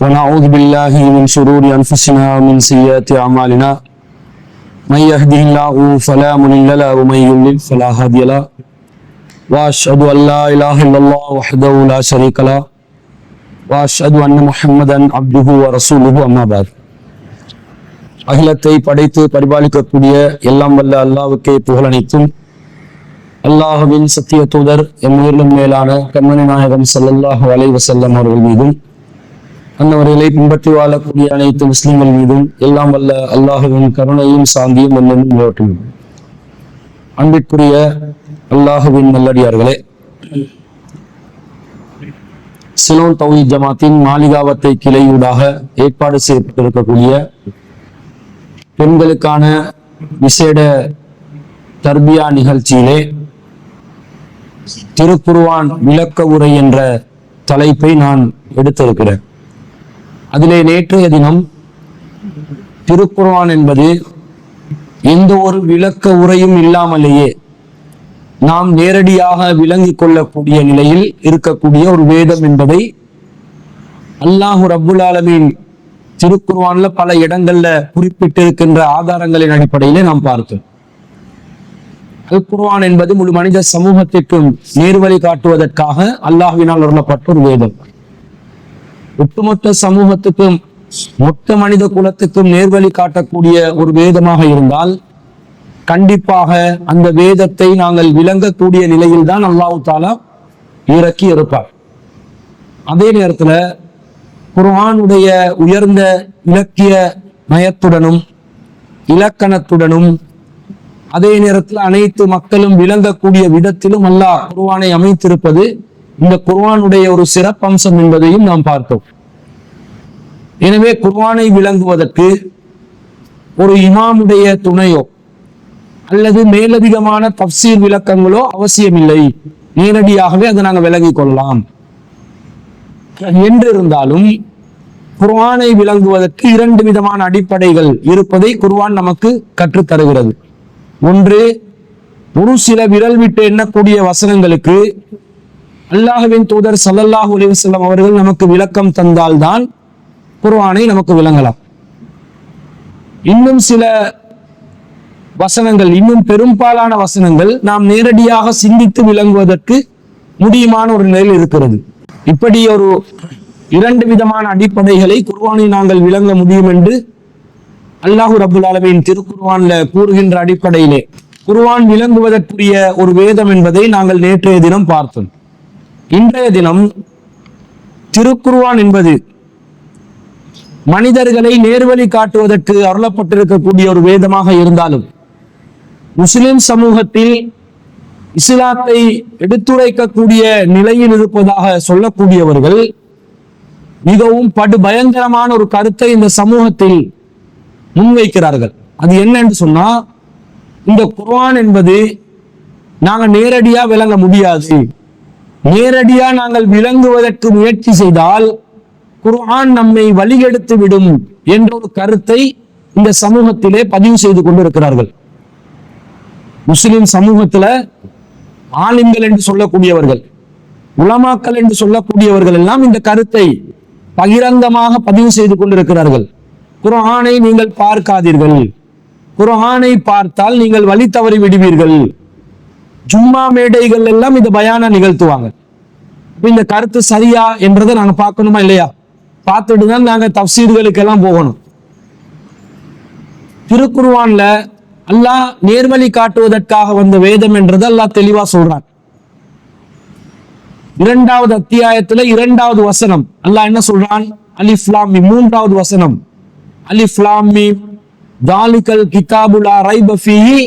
ونعوذ بالله من شرور أنفسنا ومن سيئات أعمالنا من يهده الله فلا مضل له ومن يضلل فلا هادي له وأشهد أن لا إله إلا الله وحده لا شريك له وأشهد أن محمدا عبده ورسوله أما بعد. அகிலத்தை படைத்து பரிபாலிக்கக்கூடிய எல்லாம் வல்ல அல்லாஹ்வுக்கே புகழனைத்தும் அல்லாஹ்வின் சத்திய தூதர் எம்மிலும் மேலான கண்மணி நாயகம் ஸல்லல்லாஹு அலைஹி வஸல்லம் அவர்கள் மீதும் அன்னவர்களை பின்பற்றி வாழக்கூடிய அனைத்து முஸ்லிம்கள் மீதும் எல்லாம் வல்ல அல்லாஹ்வின் கருணையும் சாந்தியும் என்னும் நிலவட்டும். அன்பிற்குரிய அல்லாஹ்வின் நல்லடியார்களே, சிலோன் தௌஹீத் ஜமாத்தின் மாளிகாவத்தை கிளையூடாக ஏற்பாடு செய்யப்பட்டிருக்கக்கூடிய பெண்களுக்கான விசேட தர்பியா நிகழ்ச்சியிலே திருக்குர்ஆன் விளக்க உரை என்ற தலைப்பை நான் எடுத்திருக்கிறேன். அதிலே நேற்றைய தினம் திருக்குர்ஆன் என்பது எந்த ஒரு விளக்க உரையும் இல்லாமலேயே நாம் நேரடியாக விளங்கிக் கொள்ளக்கூடிய நிலையில் இருக்கக்கூடிய ஒரு வேதம் என்பதை அல்லாஹ் ரப்புல் ஆலமீன் திருக்குர்ஆன்ல பல இடங்கள்ல குறிப்பிட்டிருக்கின்ற ஆதாரங்களின் அடிப்படையிலே நாம் பார்த்தோம். அல் குர்ஆன் என்பது முழு மனித சமூகத்திற்கும் நேர்வழி காட்டுவதற்காக அல்லாஹ்வினால் அருளப்பட்ட ஒரு வேதம். ஒட்டுமொத்த சமூகத்துக்கும் மொத்த மனித குலத்துக்கும் நேர்வழி காட்டக்கூடிய ஒரு வேதமாக இருந்தால் கண்டிப்பாக அந்த வேதத்தை நாங்கள் விளங்கக்கூடிய நிலையில் தான் அல்லாஹ் தஆலா இறக்கி இருப்பார். அதே நேரத்துல குர்ஆனுடைய உயர்ந்த இலக்கிய நயத்துடனும் இலக்கணத்துடனும் அதே நேரத்தில் அனைத்து மக்களும் விளங்கக்கூடிய விதத்திலும் அல்லாஹ் குர்ஆனை அமைத்திருப்பது இந்த குர்ஆனுடைய ஒரு சிறப்பம்சம் என்பதையும் நாம் பார்த்தோம். எனவே குர்ஆனை விளங்குவதற்கு ஒரு இமாமுடைய துணையோ அல்லது மேலதிகமான தஃப்சீர் விளக்கங்களோ அவசியமில்லை, நேரடியாகவே அதை நாங்கள் விளங்கிக் கொள்ளலாம். என்றிருந்தாலும் குர்ஆனை விளங்குவதற்கு இரண்டு விதமான அடிப்படைகள் இருப்பதை குர்ஆன் நமக்கு கற்றுத்தருகிறது. ஒன்று, ஒரு சில விரல் விட்டு எண்ணக்கூடிய வசனங்களுக்கு அல்லாஹ்வின் தூதர் ஸல்லல்லாஹு அலைஹி வஸல்லம் அவர்கள் நமக்கு விளக்கம் தந்தால்தான் குர்ஆனை நமக்கு விளங்கலாம். இன்னும் சில வசனங்கள், இன்னும் பெரும்பாலான வசனங்கள் நாம் நேரடியாக சிந்தித்து விளங்குவதற்கு முடியுமான ஒரு நிலையில் இருக்கிறது. இப்படி ஒரு இரண்டு விதமான அடிப்படைகளை குர்ஆனை நாங்கள் விளங்க முடியும் என்று அல்லாஹ் ரப்புல் ஆலமீன் திருக்குர்ஆன்ல கூறுகின்ற அடிப்படையிலே குர்ஆன் விளங்குவதற்குரிய ஒரு வேதம் என்பதை நாங்கள் நேற்றைய தினம் பார்த்தோம். இன்றைய தினம் திருக்குர்ஆன் என்பது மனிதர்களை நேர்வழி காட்டுவதற்கு அருளப்பட்டிருக்கக்கூடிய ஒரு வேதமாக இருந்தாலும் முஸ்லிம் சமூகத்தில் இஸ்லாத்தை எடுத்துரைக்கக்கூடிய நிலையில் இருப்பதாக சொல்லக்கூடியவர்கள் மிகவும் பயங்கரமான ஒரு கருத்தை இந்த சமூகத்தில் முன்வைக்கிறார்கள். அது என்ன என்று சொன்னா, இந்த குர்ஆன் என்பது நாங்க நேரடியா விளங்க முடியாது, நேரடியா நாங்கள் விளங்குவதற்கு முயற்சி செய்தால் குர்ஆன் நம்மை வழிகெடுத்து விடும் என்ற ஒரு கருத்தை இந்த சமூகத்திலே பதிவு செய்து கொண்டிருக்கிறார்கள். முஸ்லிம் சமூகத்துல ஆலிம்கள் என்று சொல்லக்கூடியவர்கள், உலமாக்கள் என்று சொல்லக்கூடியவர்கள் எல்லாம் இந்த கருத்தை பகிரங்கமாக பதிவு செய்து கொண்டிருக்கிறார்கள். குர்ஆனை நீங்கள் பார்க்காதீர்கள், குர்ஆனை பார்த்தால் நீங்கள் வழி தவறி விடுவீர்கள். ஜும்மா மேடைகள் எல்லாம் இந்த பயானா நிகழ்த்துவாங்க. இந்த கருத்து சரியா என்றதை நாங்க பார்க்கணுமா இல்லையா? பார்த்துட்டு தான் நாங்க தஃப்சீர்களுக்கு எல்லாம் போகணும். திருக்குர்ஆன்ல அல்லாஹ் நேர்வழி காட்டுவதற்காக வந்த வேதம் என்றது அல்லாஹ் தெளிவா சொல்றான். 2வது அத்தியாயத்துல 2வது வசனம் அல்லாஹ் என்ன சொல்றான்? அலிஃப் லாம் மீம். 3வது வசனம் அலிஃப் லாம் மீம் தாலிகல் கிதாபு லா ரைப ஃபீஹி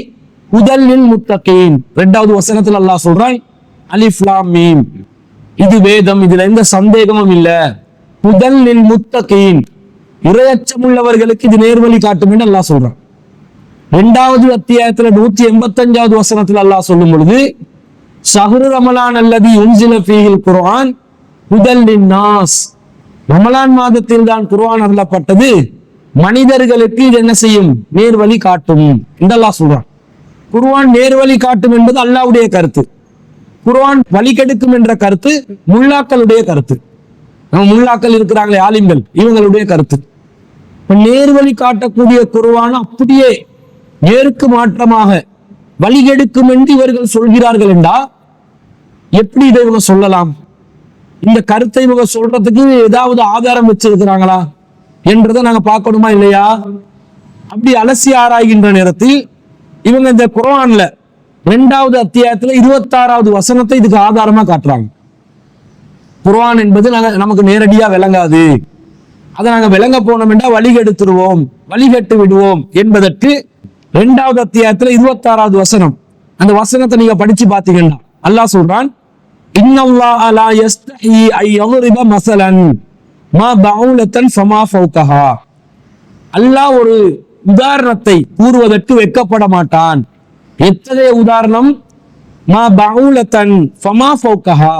ஹுதல் லில் முத்தகீன். 2வது வசனத்துல அல்லாஹ் சொல்றான் அலிஃப் லாம் மீம், இது வேதம், இதுல எந்த சந்தேகமும் இல்ல, ஹுதல் லில் முத்தகீன், இறையச்சம் உள்ளவர்களுக்கு இது நேர்வழி காட்டும் என்று அல்லாஹ் சொல்றான். 2வது அத்தியாயத்துல 185வது வசனத்துல அல்லாஹ் சொல்லும் பொழுது ஷஹ்ரு ரமலான் அல்லதி உன்சில ஃபீஹில் குர்ஆன் ஹுதல் லின்னாஸ், ரமலான் மாதத்தில் தான் குர்ஆன் அருளப்பட்டது, மனிதர்களுக்கு இது என்ன செய்யும்? நேர்வழி காட்டும் என்று அல்லாஹ் சொல்றான். குர்ஆன் நேர்வழி காட்டும் என்பது அல்லாஹ்வுடைய கருத்து. குர்ஆன் வழி கெடுக்கும் என்ற கருத்து முல்லாக்களுடைய கருத்து. நம்ம முல்லாக்கள் இருக்கிறாங்களே ஆலிம்கள், இவங்களுடைய கருத்து. இப்ப நேர்வழி காட்டக்கூடிய குர்ஆன் அப்படியே நேருக்கு மாற்றமாக வழிகெடுக்கும் என்று இவர்கள் சொல்கிறார்கள் என்றா எப்படி இதை இவங்க சொல்லலாம்? இந்த கருத்தை இவங்க சொல்றதுக்கு ஏதாவது ஆதாரம் வச்சிருக்கிறாங்களா என்றதை நாங்க பார்க்கணுமா இல்லையா? அப்படி அலசி ஆராய்கின்ற நேரத்தில் இவங்க இந்த குர்ஆன்ல 2வது அத்தியாயத்துல 26வது வசனத்தை இதுக்கு ஆதாரமா காட்டுறாங்க. குர்ஆன் என்பது நமக்கு நேரடியா விளங்காது, அதை நாங்க விளங்க போனோம் என்றால் வழிகெடுத்துருவோம், வழிகெட்டு விடுவோம் என்பதற்கு 2வது அத்தியாயத்துல 26வது வசனம். அந்த வசனத்தை நீங்க படிச்சு பாத்தீங்கன்னா அல்லாஹ் சொல்றான், இன்னல்லாஹ லா யஸ்தஹி ஐ யضرب مثلا ما بعولة فما فوقها. அல்லாஹ் ஒரு உதாரணத்தை கூறுவதற்கு வெட்கப்பட மாட்டான். எத்தகைய உதாரணம்? மா பவுலத்தன் ஃபமா ஃபௌகஹா,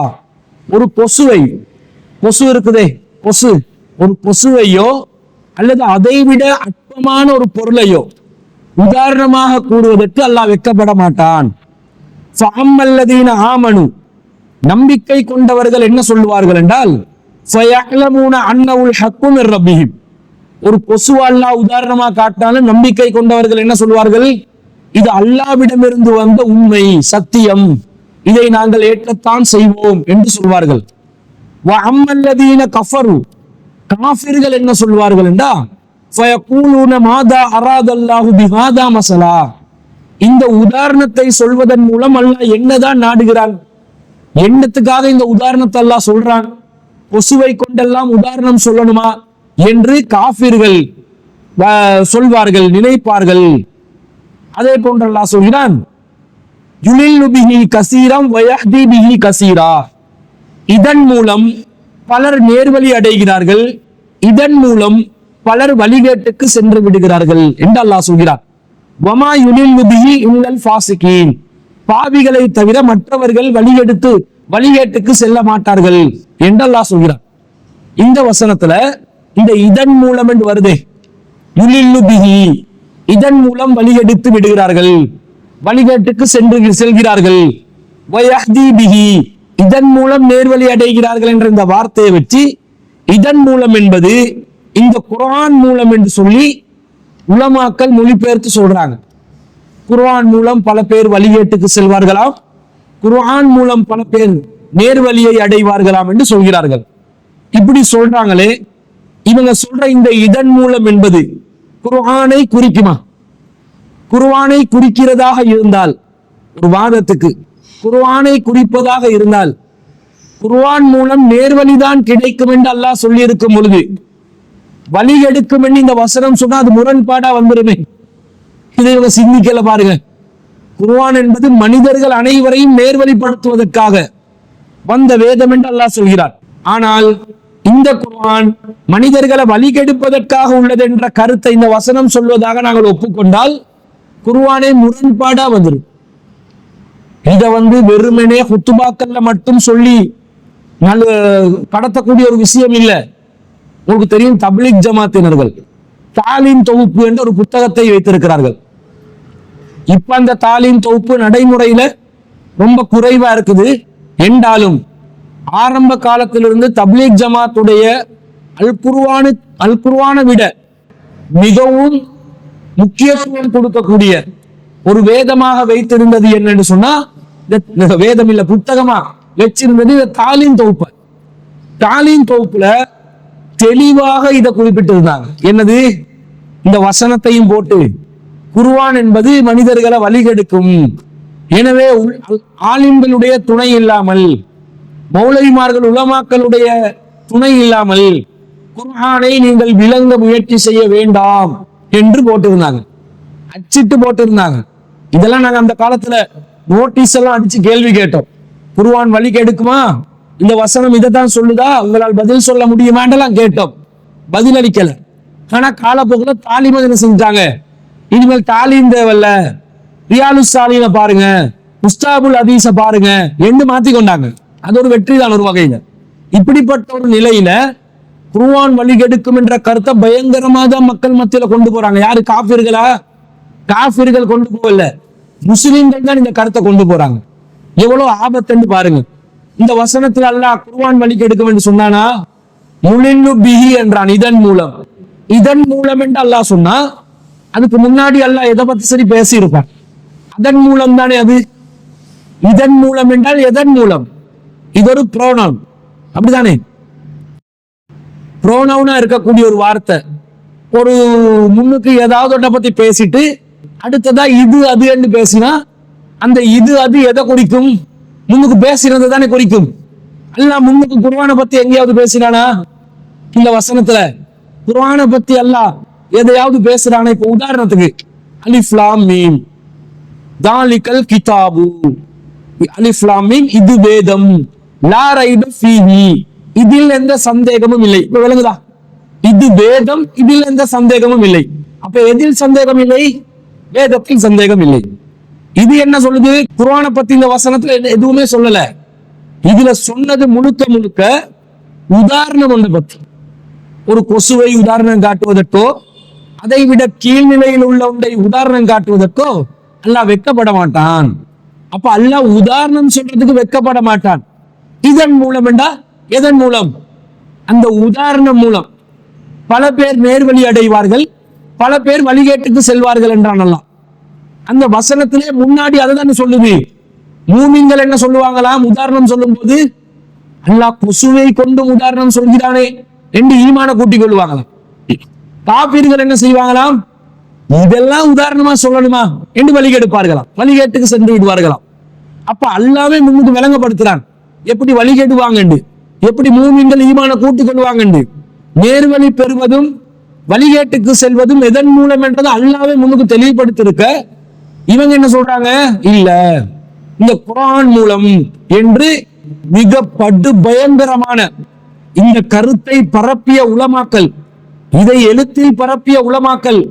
ஒரு கொசுவை, கொசு இருக்குதே கொசு, ஒரு கொசுவையோ அல்லது அதைவிட அற்பமான ஒரு பொருளையோ உதாரணமாக கூறுவதற்கு அல்லாஹ் வெட்கப்பட மாட்டான். ஃபஅம்மல்லதீன ஆமனு, நம்பிக்கை கொண்டவர்கள் என்ன சொல்லுவார்கள் என்றால், ஃபயஅலமூன அன்னவுல் ஹக்கு மிர் ரப்பிஹிம், ஒரு கொசுவ அல்லாஹ் உதாரணமா காட்டினாலும் நம்பிக்கை கொண்டவர்கள் என்ன சொல்வார்கள்? இது அல்லாஹ்விடமிருந்து வந்த உண்மை, சத்தியம், இதை நாங்கள் ஏற்றத்தான் செய்வோம் என்று சொல்வார்கள். வஅம்மல்லதீன கஃபரு, காஃபிர்கள் என்ன சொல்வார்கள் என்றா, ஃபயகூலூன மாதா அராதல்லாஹு பிஹாதா மஸலா, இந்த உதாரணத்தை சொல்வதன் மூலம் அல்லாஹ் என்னதான் நாடுகிறான், என்னத்துக்காக இந்த உதாரணத்தை அல்லாஹ் சொல்றான், கொசுவை கொண்டெல்லாம் உதாரணம் சொல்லணுமா என்று காஃபிர்கள் சொல்வார்கள், நினைப்பார்கள். அதே போன்று அல்லாஹ் சொல்கிறான், யுலில்லு பிஹி கஸீரம் வயஹ்தி பிஹி கஸீரா, இதன் மூலம் பலர் நேர்வழி அடைகிறார்கள், இதன் மூலம் பலர் வழிகேட்டுக்கு சென்று விடுகிறார்கள் என்று அல்லாஹ் சொல்கிறார். வமா யுலில்லு பிஹி இல்லல் ஃபாசிகீன், பாவிகளை தவிர மற்றவர்கள் வழிகேட்டுக்கு செல்ல மாட்டார்கள் என்று அல்லாஹ் சொல்கிறார். இந்த வசனத்துல இந்த இதன் மூலம் என்று வருதே, யுலில்லு பிஹி, இதன் மூலம் வழிகெடுத்து விடுகிறார்கள், வழிகேட்டுக்கு செல்கிறார்கள், வயஹ்தி பிஹி, இதன் மூலம் நேர்வழி அடைகிறார்கள் என்ற இந்த வார்த்தையை வச்சு இதன் மூலம் என்பது இந்த குர்ஆன் மூலம் என்று சொல்லி உலமாக்கள் மொழிபெயர்த்து சொல்றாங்க. குர்ஆன் மூலம் பல பேர் வழிகேட்டுக்கு செல்வார்களாம், குர்ஆன் மூலம் பல பேர் நேர்வழியை அடைவார்களாம் என்று சொல்கிறார்கள். இப்படி சொல்றாங்களே, இவங்க சொல்ற இந்த இதன் மூலம் என்பது குர்ஆனை குறிக்குமா? குர்ஆனை குறிக்கிறதாக இருந்தால், ஒரு வாதத்துக்கு குர்ஆனை குறிப்பதாக இருந்தால், குர்ஆன் மூலம் நேர்வழிதான் கிடைக்கும் என்று அல்லாஹ் சொல்லி இருக்கும் பொழுது வழி எடுக்கும் என்று இந்த வசனம் சொன்னா அது முரண்பாடா வந்துருமே. இதை இவங்க சிந்திக்கல பாருங்க. குர்ஆன் என்பது மனிதர்கள் அனைவரையும் நேர்வழிப்படுத்துவதற்காக வந்த வேதம் என்று அல்லாஹ் சொல்கிறார். ஆனால் இந்த குர்ஆன் மனிதர்களை வழிகெடுப்பதற்காக உள்ளது என்ற கருத்தை இந்த வசனம் சொல்வதாக நாங்கள் ஒப்புக்கொண்டால் குர்ஆனே முரண்பாடா வந்துடும். இதை வெறுமனே ஹுத்துபாக்கல்ல மட்டும் சொல்லி கடத்தக்கூடிய ஒரு விஷயம் இல்லை. உங்களுக்கு தெரியும், தப்லீக் ஜமாத்தினர்கள் தாலீம் தொகுப்பு என்ற ஒரு புத்தகத்தை வைத்திருக்கிறார்கள். இப்ப அந்த தாலீம் தொகுப்பு நடைமுறையில ரொம்ப குறைவா இருக்குது என்றாலும் ஆரம்ப காலத்திலிருந்து தப்லீக் ஜமாத்துடைய அல் குர்ஆனை விட மிகவும் முக்கியத்துவம் கொடுக்கக்கூடிய ஒரு வேதமாக வைத்திருந்தது என்னன்னு சொன்னா, வேதம் இல்ல புத்தகமா வச்சிருந்தது இந்த தாலீம் தொகுப்பு. தாலீம் தொகுப்புல தெளிவாக இதை குறிப்பிட்டிருந்தாங்க. என்னது? இந்த வசனத்தையும் போட்டு குர்ஆன் என்பது மனிதர்களை வழிகெடுக்கும், எனவே ஆலிம்களுடைய துணை இல்லாமல், மௌலவிமார்கள் உலமாக்களுடைய துணை இல்லாமல் குர்ஆனை நீங்கள் விளங்க முயற்சி செய்ய வேண்டாம் என்று போட்டிருந்தாங்க, அச்சிட்டு போட்டிருந்தாங்க. இதெல்லாம் நாங்க அந்த காலத்துல நோட்டீஸ் எல்லாம் அடிச்சு கேள்வி கேட்டோம். குர்ஆன் வழிக்கு எடுக்குமா, இந்த வசனம் இதைத்தான் சொல்லுதா, உங்களால் பதில் சொல்ல முடியுமாண்டெல்லாம் கேட்டோம், பதில் அளிக்கல. ஆனா காலப்போக்குல தாலிம் என்ன செஞ்சாங்க, இனிமேல் தாலீம் தேவல்ல, ரியாலு சாலின பாருங்க, முஸ்தாபுல் ஹதீஸ பாருங்க என்று மாத்தி கொண்டாங்க. அது ஒரு வெற்றி தான் ஒரு வகையில. இப்படிப்பட்ட ஒரு நிலையில குர்ஆன் வழிகெடுக்கும் என்ற கருத்தை பயங்கரமா தான் மக்கள் மத்தியில கொண்டு போறாங்க. யாரு? காஃபிர்களா? காஃபிர்கள் கொண்டு போகல, முஸ்லிம்கள் தான் இந்த கருத்தை கொண்டு போறாங்க. எவ்வளவு ஆபத்துன்னு பாருங்க. இந்த வசனத்தில் அல்லாஹ் குர்ஆன் வழிகெடுக்கும் என்று சொன்னானா? முலில்லு பிஹி என்றான், இதன் மூலம். இதன் மூலம் என்று அல்லாஹ் சொன்னா, அதுக்கு முன்னாடி அல்லாஹ் எதை பத்தி சரி பேசி இருப்பான். அதன் மூலம் தானே அது. இதன் மூலம் என்றால் எதன் மூலம்? இது ஒரு ப்ரோனவுன், அப்படிதானே? ப்ரோனவுனா இருக்கக்கூடிய ஒரு வார்த்தை. ஒரு முன்னுக்கு ஏதாவது ஒன்றை பத்தி பேசிட்டு அடுத்ததா இது அது என்று பேசினா அந்த இது அது எதை குறிக்கும்? முன்னுக்கு பேசினது தானே குறிக்கும். அல்லாஹ் முன்னுக்கு குர்ஆனை பத்தி எங்கேயாவது பேசினானா? இந்த வசனத்துல குர்ஆனை பத்தி அல்லாஹ் எதையாவது பேசுறானா? இப்ப உதாரணத்துக்கு அலிஃப் லாம் மீம் தாலிகல் கிதாபு, அலிஃப் லாம் மீம் இது வேதம், லா ரைப ஃபீஹி இதில் எந்த சந்தேகமும் இல்லை. இப்ப விளங்குதா? இது வேதம், இதில் எந்த சந்தேகமும் இல்லை. அப்ப எதில் சந்தேகம் இல்லை? வேதத்தில் சந்தேகம் இல்லை. இது என்ன சொல்லுது? குர்ஆனை பத்தி இந்த வசனத்துல எதுவுமே சொல்லல. இதுல சொன்னது முழுக்க முழுக்க உதாரணம் ஒன்றை பத்தி. ஒரு கொசுவை உதாரணம் காட்டுவதற்கோ அதை விட கீழ்நிலையில் உள்ள ஒன்றை உதாரணம் காட்டுவதற்கோ அல்லாஹ் வெட்கப்பட மாட்டான். அப்ப அல்லாஹ் உதாரணம் சொல்றதுக்கு வெட்கப்பட மாட்டான். இதன் மூலம் என்றா எதன் மூலம்? அந்த உதாரணம் மூலம் பல பேர் நேர்வழி அடைவார்கள், பல பேர் வழிகேட்டுக்கு செல்வார்கள் என்றான் அல்லாஹ். அந்த வசனத்திலே முன்னாடி அதுதான் சொல்லுது. மூமின்கள் என்ன சொல்லுவாங்களாம் உதாரணம் சொல்லும் போது? அல்லாஹ் கொசுவை கொண்டு உதாரணம் சொல்கிறானே என்று ஈமான கூட்டிக் கொள்வாங்களாம். காபீர்கள் என்ன செய்வாங்களாம்? இதெல்லாம் உதாரணமா சொல்லணுமா என்று வழிகெடுப்பார்களாம், வழிகேட்டுக்கு சென்று விடுவார்களாம். அப்ப அல்லாஹ்வே முன்னுக்கு விளங்கப்படுத்துறான் எப்படி வழிகேடுவாங்க, எப்படி மூமின்கள் ஈமான கூட்டிக் கொள்வாங்க. நேர்வழி பெறுவதும் வழிகேட்டுக்கு செல்வதும் எதன் மூலம் என்றதை அல்லாஹ்வே முன்னுக்கு தெளிவுபடுத்திருக்க, இவங்க என்ன சொல்றாங்க? இல்ல, இந்த குர்ஆன் மூலம் என்று மிக படு பயங்கரமான இந்த கருத்தை பரப்பிய உலமாக்கள், இதை எழுத்தில் பரப்பிய உலமாக்கள்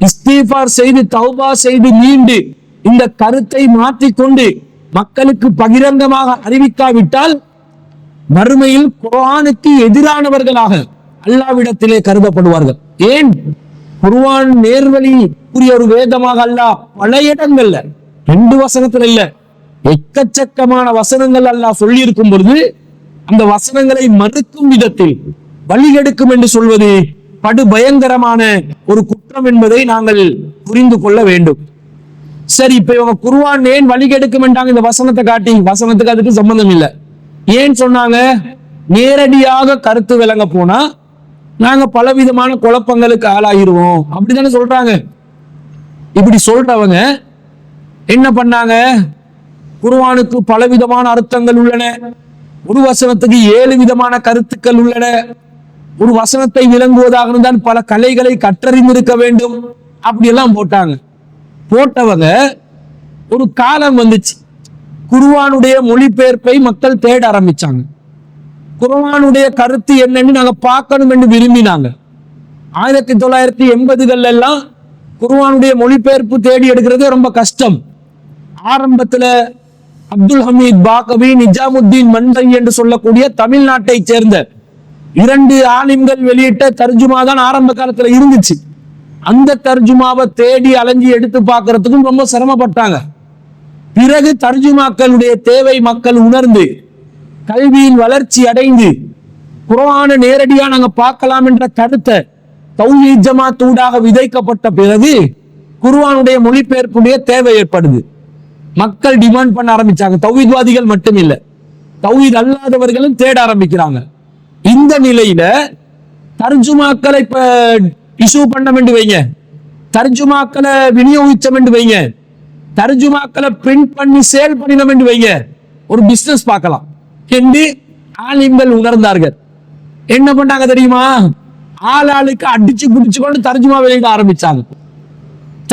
இஸ்திஃபார் செய்து தௌபா செய்து மீண்டு இந்த கருத்தை மாற்றிக்கொண்டு மக்களுக்கு பகிரங்கமாக அறிவிக்காவிட்டால் மறுமையில் குர்ஆனுக்கு எதிரானவர்களாக அல்லாஹ்விடத்திலே கருதப்படுவார்கள். ஏன்? குர்ஆன் நேர்வழி கூறிய ஒரு வேதமாக அல்லாஹ் பல இடங்கள்ல, 2 வசனத்துல இல்ல, எக்கச்சக்கமான வசனங்கள் அல்லாஹ் சொல்லி இருக்கும் பொழுது அந்த வசனங்களை மறுக்கும் விதத்தில் வழிகெடுக்கும் என்று சொல்வது படு பயங்கரமான ஒரு குற்றம் என்பதை நாங்கள் புரிந்து கொள்ள வேண்டும். சரி, இப்ப இவங்க குர்ஆன் ஏன் வழிகெடுக்கும் என்றாங்க? இந்த வசனத்தை காட்டி, வசனத்துக்கு அதுக்கு சம்பந்தம் இல்லை. ஏன் சொன்னாங்க? நேரடியாக கருத்து விளங்க போனா நாங்க பலவிதமான குழப்பங்களுக்கு ஆளாகிருவோம் அப்படித்தானே சொல்றாங்க. இப்படி சொல்றவங்க என்ன பண்ணாங்க? குர்ஆனுக்கு பலவிதமான அர்த்தங்கள் உள்ளன, ஒரு வசனத்துக்கு 7 விதமான கருத்துக்கள் உள்ளன, ஒரு வசனத்தை விளங்குவதாக இருந்தால் பல கலைகளை கற்றறிந்திருக்க வேண்டும், அப்படி எல்லாம் போட்டாங்க. போட்டவங்க ஒரு காலம் வந்துச்சு, குர்ஆனுடைய மொழிபெயர்ப்பை மக்கள் தேட ஆரம்பிச்சாங்க. குர்ஆனுடைய கருத்து என்னன்னு நாங்க பார்க்கணும் என்று விரும்பினாங்க. 1980கள் எல்லாம் குர்ஆனுடைய மொழிபெயர்ப்பு தேடி எடுக்கிறது ரொம்ப கஷ்டம். ஆரம்பத்துல அப்துல் ஹமீத் பாகவி, நிஜாமுத்தீன் மன்றை என்று சொல்லக்கூடிய தமிழ்நாட்டை சேர்ந்த 2 ஆலிம்கள் வெளியிட்ட தர்ஜுமா தான் ஆரம்ப காலத்துல இருந்துச்சு. அந்த தர்ஜுமாவை தேடி அலைஞ்சி எடுத்து பார்க்கறதுக்கும் ரொம்ப சிரமப்பட்டாங்க. பிறகு தர்ஜுமாக்களுடைய தேவை மக்கள் உணர்ந்து கல்வியில் வளர்ச்சி அடைந்து குர்ஆனை நேரடியா நாங்க பார்க்கலாம் என்ற கருத்தை தௌஹீத் ஜமாத் ஊடாக விதைக்கப்பட்ட பிறகு குர்ஆனுடைய மொழிபெயர்ப்புடைய தேவை ஏற்படுது. மக்கள் டிமாண்ட் பண்ண ஆரம்பிச்சாங்க. தௌஹீத்வாதிகள் மட்டும் இல்ல, தௌஹீத் அல்லாதவர்களும் தேட ஆரம்பிக்கிறாங்க. இந்த நிலையில தர்ஜுமாக்களை இப்ப இஷ்யூ பண்ண வேண்டும் வைங்க, தர்ஜுமாக்களை விநியோகிச்சம் என்று வைங்க, தர்ஜுமாக்களை பிரிண்ட் பண்ணி சேல் பண்ணினோம் என்று வைங்க, ஒரு பிசினஸ் பார்க்கலாம் என்று ஆலிம்கள் உணர்ந்தார்கள். என்ன பண்ணாங்க தெரியுமா? ஆளாளுக்கு அடிச்சு குடிச்சு கொண்டு தர்ஜுமா வெளியிட ஆரம்பிச்சாங்க.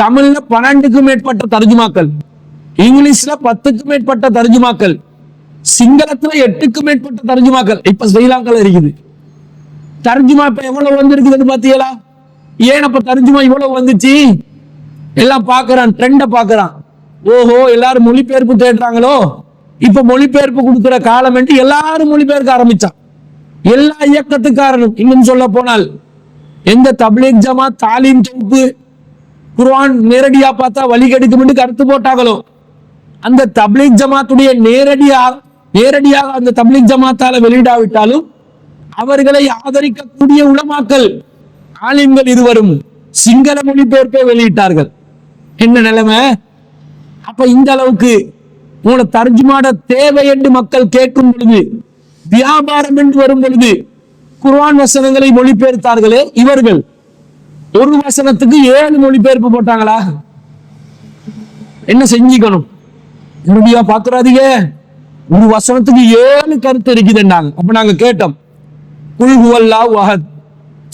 தமிழ்ல 12க்கும் மேற்பட்ட தர்ஜுமாக்கள், இங்கிலீஷ்ல 10க்கும் மேற்பட்ட தர்ஜுமாக்கள், சிங்களத்துல 8க்கும் மேற்பட்ட தர்ஜுமாக்கள் இப்ப ஸ்ரீலங்கால இருக்குது. தர்ஜுமா இப்ப எவ்வளவு வந்திருக்குதுன்னு பாத்தீங்களா? ஏன் அப்ப தர்ஜுமா இவ்வளவு வந்துச்சு? எல்லாம் பாக்குறான், ட்ரெண்ட பாக்குறான். ஓஹோ, எல்லாரும் மொழிபெயர்ப்பு தேடுறாங்களோ, இப்ப மொழிபெயர்ப்பு கொடுக்கிற காலம் என்று எல்லாரும் மொழிபெயர்க்க ஆரம்பிச்சான். எல்லா இயக்கத்துக்காரனும், இன்னும் சொல்ல போனால் எந்த தப்லீக் ஜமாத் தாலீம் தொகுப்பு குர்ஆன் நேரடியா பார்த்தா வழிகெடுக்கும் என்று கருத்து போட்டாங்களோ, அந்த தப்லீக் ஜமாத்துடைய நேரடியாக அந்த தப்லீக் ஜமாத்தால வெளியிடாவிட்டாலும் அவர்களை ஆதரிக்கக்கூடிய உலமாக்கள் ஆலிம்கள் இருவரும் சிங்கள மொழிபெயர்ப்பை வெளியிட்டார்கள். என்ன நிலைமை? அப்ப இந்த அளவுக்கு உங்களை தர்ஜுமாட தேவை என்று மக்கள் கேட்கும் பொழுது, வியாபாரம் என்று வரும் பொழுது குர்ஆன் வசனங்களை மொழிபெயர்த்தார்களே இவர்கள், ஒரு வசனத்துக்கு 7 மொழிபெயர்ப்பு போட்டாங்களா? என்ன செஞ்சுக்கணும்? என்னுடைய பாக்குறாதீங்க, ஒரு வசனத்துக்கு 7 கருத்து இருக்குதுன்னாங்க. அப்ப நாங்க கேட்டோம், குல் ஹுவல்லாஹு அஹத்,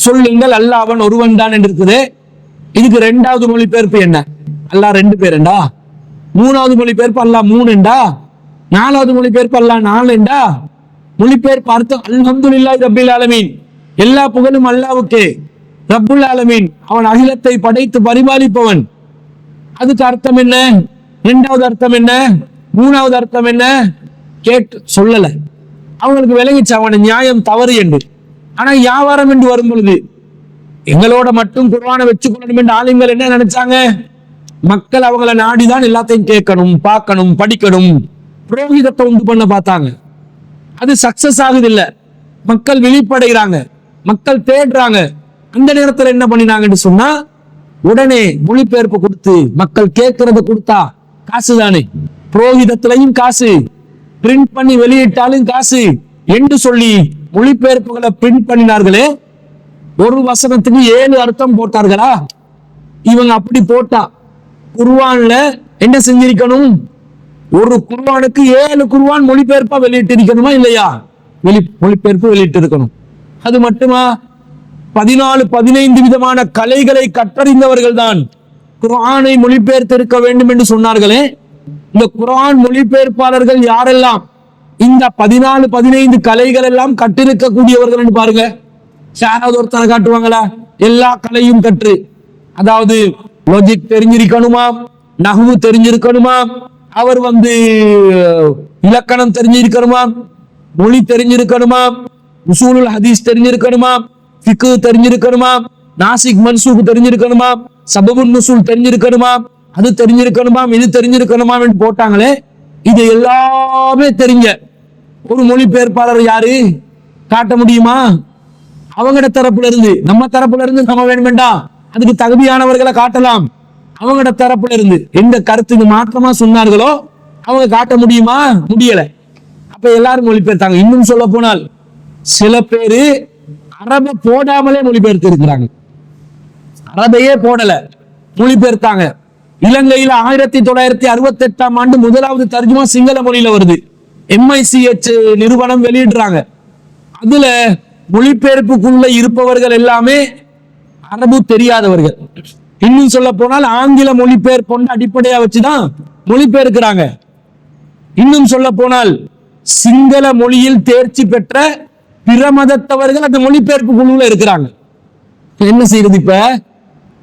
சொல்லுங்கள் அல்லாஹ் அவன் ஒருவன் தான் என்று இருக்குது. இதுக்கு 2வது மொழிபெயர்ப்பு என்ன? அல்லாஹ் 2 பேருண்டா? 3வது மொழிபெயர்ப்பு அல்லாஹ் 3 4வது மொழிபெயர்ப்பு அல்லாஹ் 4 மொழிபெயர்ப்பு அர்த்தம் அல்ஹம்துலில்லாஹி ரப்பில் ஆலமீன், எல்லா புகழும் அல்லாஹ்வுக்கே, ரப்புல் ஆலமீன் அவன் அகிலத்தை படைத்து பரிபாலிப்பவன். அதுக்கு அர்த்தம் என்ன? 2வது அர்த்தம் என்ன? 3வது அர்த்தம் என்ன? கேட்டு சொல்லல. அவங்களுக்கு விளங்கிச்சு அவன நியாயம் தவறு என்று. ஆனா வியாபாரம் என்று வரும் பொழுது எங்களோட மட்டும் குர்ஆனை வச்சுக்கொள்ளணும் என்று ஆளுங்கள் என்ன நினைச்சாங்க? மக்கள் அவங்கள நாடிதான் எல்லாத்தையும் கேட்கணும், பார்க்கணும், படிக்கணும், புரோகிதத்தை உண்டு பண்ண பார்த்தாங்க. அது சக்சஸ் ஆகுது இல்ல. மக்கள் விழிப்படைகிறாங்க, மக்கள் தேடுறாங்க. அந்த நேரத்துல என்ன பண்ணினாங்கன்னு சொன்னா, உடனே மொழிபெயர்ப்பு கொடுத்து மக்கள் கேட்கறத கொடுத்தா காசு தானே, புரோகிதத்திலையும் காசு, பிரிண்ட் பண்ணி வெளியிட்டாலும் காசு என்று சொல்லி மொழிபெயர்ப்புகளை பிரிண்ட் பண்ணினார்களே. ஒரு வசனத்துக்கு 7 அர்த்தம் போட்டார்களா? இவங்க அப்படி போட்டா குர்ஆன்ல என்ன செஞ்சிருக்கணும்? ஒரு குர்ஆனுக்கு 7 குர்ஆன் மொழிபெயர்ப்பா வெளியிட்டு இருக்கணுமா இல்லையா? மொழிபெயர்ப்பு வெளியிட்டு இருக்கணும். அது மட்டுமா? 14-15 விதமான கலைகளை கற்றறிந்தவர்கள் தான் குர்ஆனை மொழிபெயர்த்து இருக்க வேண்டும் என்று சொன்னார்களே. இந்த குர்ஆன் மொழிபெயர்ப்பாளர்கள் யாரெல்லாம் இந்த 14-15 கலைகள் எல்லாம் கற்றிருக்க கூடியவர்கள் என்று பாருங்க. யாராவது ஒருத்தனை காட்டுவாங்களா? எல்லா கலையும் கற்று, அதாவது லாஜிக் தெரிஞ்சிருக்கணுமா, நஹ்வு தெரிஞ்சிருக்கணுமா, அவர் இலக்கணம் தெரிஞ்சிருக்கணுமா, மொழி தெரிஞ்சிருக்கணுமா, உசூலுல் ஹதீஸ் தெரிஞ்சிருக்கணுமா, ஃபிக்ஹ் தெரிஞ்சிருக்கணுமா, நாசிக் மன்சூக் தெரிஞ்சிருக்கணுமா, சபபுன் நுசூல் தெரிஞ்சிருக்கணுமா, அது தெரிஞ்சிருக்கணுமா, இது தெரிஞ்சிருக்கணுமா என்று போட்டாங்களே. இது எல்லாமே தெரிஞ்ச ஒரு மொழிபெயர்ப்பாளர் யாரு காட்ட முடியுமா? அவங்கட தரப்புல இருந்து, நம்ம தரப்புல இருந்து நம்ம வேண்டாம், அதுக்கு தகுதியானவர்களை காட்டலாம். அவங்கட தரப்புல இருந்து எந்த கருத்துக்கு மாற்றமா சொன்னார்களோ அவங்க காட்ட முடியுமா? முடியல. அப்ப எல்லாரும் மொழிபெயர்த்தாங்க. இன்னும் சொல்ல போனால் சில பேரு அரபை போடாமலே மொழிபெயர்த்து இருக்கிறாங்க. அரபையே போடல, மொழிபெயர்த்தாங்க. இலங்கையில 1968ஆம் ஆண்டு முதலாவது தர்ஜுமா சிங்கள மொழியில வருது. MICH நிறுவனம் வெளியிடுறாங்க. அதுல மொழிபெயர்ப்புக்குள்ள இருப்பவர்கள் எல்லாமே அரபு தெரியாதவர்கள். இன்னும் சொல்ல போனால் ஆங்கில மொழிபெயர்ப்பு அடிப்படையா வச்சுதான் மொழிபெயர்க்கிறாங்க. இன்னும் சொல்ல போனால் சிங்கள மொழியில் தேர்ச்சி பெற்ற பிற மதத்தவர்கள் அந்த மொழிபெயர்ப்பு குழுல இருக்கிறாங்க. என்ன செய்யறது? இப்ப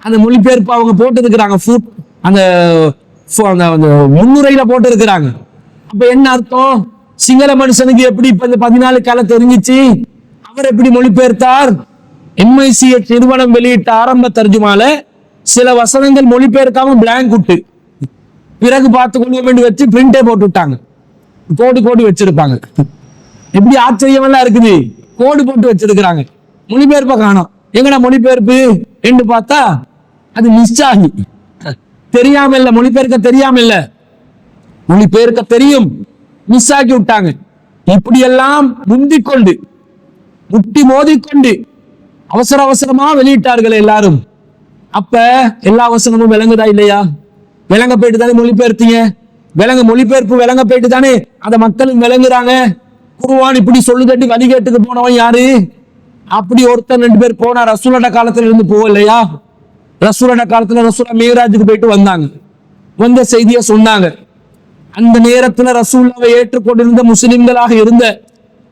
அந்த மொழிபெயர்ப்பு அவங்க போட்டு இருக்கிறாங்க, அந்த முன்னுரையில போட்டு இருக்கிறாங்க. அப்ப என்ன அர்த்தம்? சிங்கள மனுஷனுக்கு எப்படி இப்ப இந்த 14 காலம் தெரிஞ்சிச்சு? அவர் எப்படி மொழிபெயர்த்தார்? MICH நிறுவனம் வெளியிட்ட ஆரம்ப தர்ஜுமால சில வசனங்கள் மொழிபெயர்க்காம பிளாங்க் விட்டு பிறகு பார்த்து கொள்வோம் என்று வச்சு பிரிண்டே போட்டு விட்டாங்க. கோடு வச்சிருப்பாங்க. எப்படி ஆச்சரியம் எல்லாம் இருக்குது. கோடு போட்டு வச்சிருக்கிறாங்க, மொழிபெயர்ப்ப காணோம். எங்கடா மொழிபெயர்ப்பு என்று பார்த்தா அது மிஸ் ஆகி, தெரியாம இல்ல, மொழிபெயர்க்க தெரியாம இல்ல, மொழிபெயர்க்க தெரியும், மிஸ் ஆக்கி விட்டாங்க. இப்படி எல்லாம் முந்திக்கொண்டு முட்டி மோதிக்கொண்டு அவசரமா வெளியிட்டார்கள் எல்லாரும். அப்ப எல்லா அவசரமும் விளங்குதா இல்லையா? விளங்க போயிட்டு தானே மொழிபெயர்த்தீங்க. மொழிபெயர்ப்பு விளங்க போயிட்டு தானே அந்த மக்களும் விளங்குறாங்க. குர்ஆன் இப்படி சொல்லுதட்டி வழிகேட்டுக்கு போனவன் யாரு? அப்படி ஒருத்தர் 2 பேர் போனா ரசூலோட காலத்துல இருந்து போகலையா? ரசூலோட காலத்துல ரசூலா மேராஜுக்கு போயிட்டு வந்த செய்திய சொன்னாங்க. அந்த நேரத்துல ரசூலாவை ஏற்றுக்கொண்டிருந்த முஸ்லிம்களாக இருந்த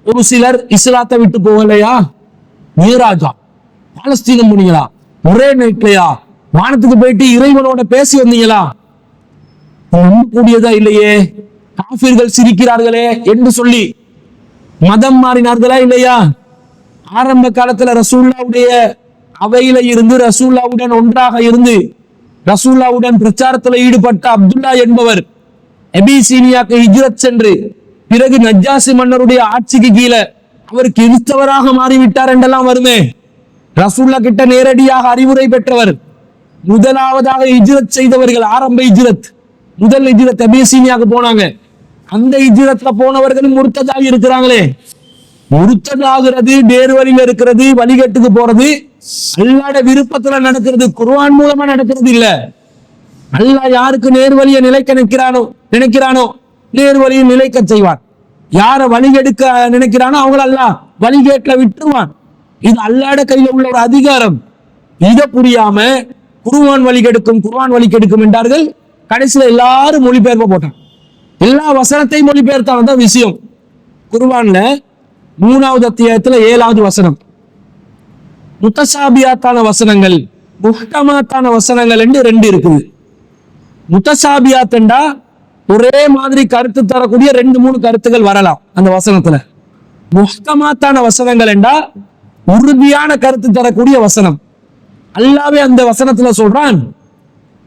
ஒரு சிலர் இஸ்லாத்தை விட்டு போகலையா? மேராஜா, பாலஸ்தீனம் போனீங்களா? ஒரே நைட்லையா வானத்துக்கு போயிட்டு இறைவனோட பேசி வந்தீங்களா? நம்பக்கூடியதா இல்லையே. காஃபிர்கள் சிரிக்கிறார்களே என்று சொல்லி மதம் மாறினார்களா இல்லையா? ஆரம்ப காலத்துல ரசூலுல்லாஹ்வுடைய அவையில இருந்து ரசூலுல்லாஹ்வுடன் ஒன்றாக இருந்து ரசூலுல்லாஹ்வுடன் பிரச்சாரத்துல ஈடுபட்ட அப்துல்லா என்பவர் எபிசீனியாக்கு ஹிஜ்ரத் சென்று பிறகு நஜ்ஜாசி மன்னருடைய ஆட்சிக்கு கீழே அவர் கிறிஸ்தவராக மாறிவிட்டார் என்றெல்லாம் வருமே. ரசூல்லா கிட்ட நேரடியாக அறிவுரை பெற்றவர், முதலாவதாக இஜ்ரத் செய்தவர்கள், ஆரம்ப இஜ்ரத், முதல் இஜ்ரத் அபிசீனியாவுக்கு போனாங்க. அந்த இஜ்ரத்ல போனவர்களும் முர்த்ததாக இருக்கிறாங்களே. முர்த்ததாகிறது, நேர்வழியில் இருக்கிறது, வழிகட்டுக்கு போறது அல்லாஹ்வுடைய விருப்பத்துல நடக்கிறது, குர்ஆன் மூலமா நடக்கிறது இல்ல. அல்லாஹ் யாருக்கு நேர்வழியை நிலைக்க நினைக்கிறானோ நேர்வழியை நிலைக்க செய்வான். யார வழிகெடுக்க நினைக்கிறானோ அவங்கள அல்லாஹ் வழிகேட்ல விட்டுருவான். இது அல்லாஹ்வுடைய கையில உள்ள ஒரு அதிகாரம். இதை புரியாம குர்ஆன் வழிகெடுக்கும் என்றார்கள். கடைசியில எல்லாரும் மொழிபெயர்ப்பு போட்டான், எல்லா வசனத்தையும் மொழிபெயர்த்தான். தான் விஷயம். குர்ஆன்ல 3வது அத்தியாயத்துல 7வது வசனம், முத்தசாபியாத்தான வசனங்கள், முஹ்கமாத்தான வசனங்கள் என்று 2 இருக்குது. முத்தசாபியாத்தண்டா ஒரே மாதிரி கருத்து தரக்கூடிய 2-3 கருத்துகள் வரலாம் அந்த வசனத்துல. முஹ்கமாத்தான வசனங்கள் என்றா உறுதியான கருத்து தரக்கூடிய வசனம். அல்லாஹ்வே அந்த வசனத்துல சொல்றான்,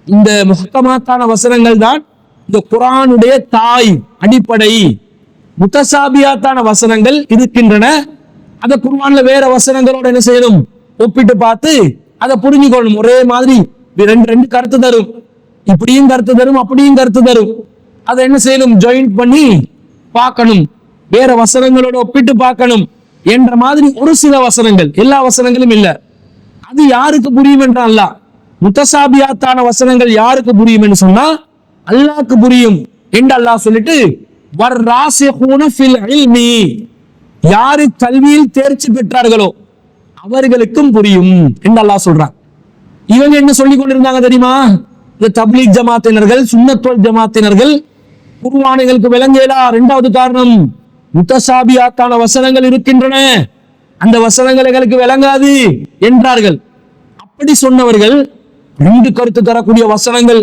இந்த முஹ்கமாத்தான வசனங்கள் தான் இந்த குர்ஆனுடைய தாய், அடிப்படை. முத்தசாபியாத்தான வசனங்கள் இருக்கின்றன, அத குர்ஆன்ல வேற வசனங்களோட என்ன செய்யணும், ஒப்பிட்டு பார்த்து அதை புரிஞ்சுக்கொள்ளணும். ஒரே மாதிரி 2 கருத்து தரும், இப்படியும் கருத்து தரும், அப்படியும் கருத்து தரும். அதை என்ன செய்யணும், ஜாயின் பண்ணி பார்க்கணும், வேற வசனங்களோட ஒப்பிட்டு பார்க்கணும் என்ற மாதிரி ஒரு சில வசனங்கள், எல்லா வசனங்களும் இல்ல. அது யாருக்கு புரியும் என்றால் அல்லாஹ். முத்தசாபியாத்தான வசனங்கள் யாருக்கு புரியும் என்று சொன்னா அல்லாஹ்க்கு புரியும் என்று அல்லாஹ் சொல்லிட்டு, வர்ராசிஹூன ஃபில் இல்மி, யாரு கல்வியில் தேர்ச்சி பெற்றார்களோ அவர்களுக்கும் புரியும் என்று அல்லாஹ் சொல்றான். இவங்க என்ன சொல்லிக் கொண்டிருந்தாங்க தெரியுமா, இந்த தப்லீக் ஜமாத்தினர்கள், சுன்னத் வல் ஜமாத்தினர்கள், குர்ஆனுக்கு விளங்கேலா. 2வது காரணம், முத்தசாபியாத்தான வசனங்கள் இருக்கின்றன, அந்த வசனங்கள் எங்களுக்கு விளங்காது என்றார்கள். அப்படி சொன்னவர்கள் 2 கருத்து தரக்கூடிய வசனங்கள்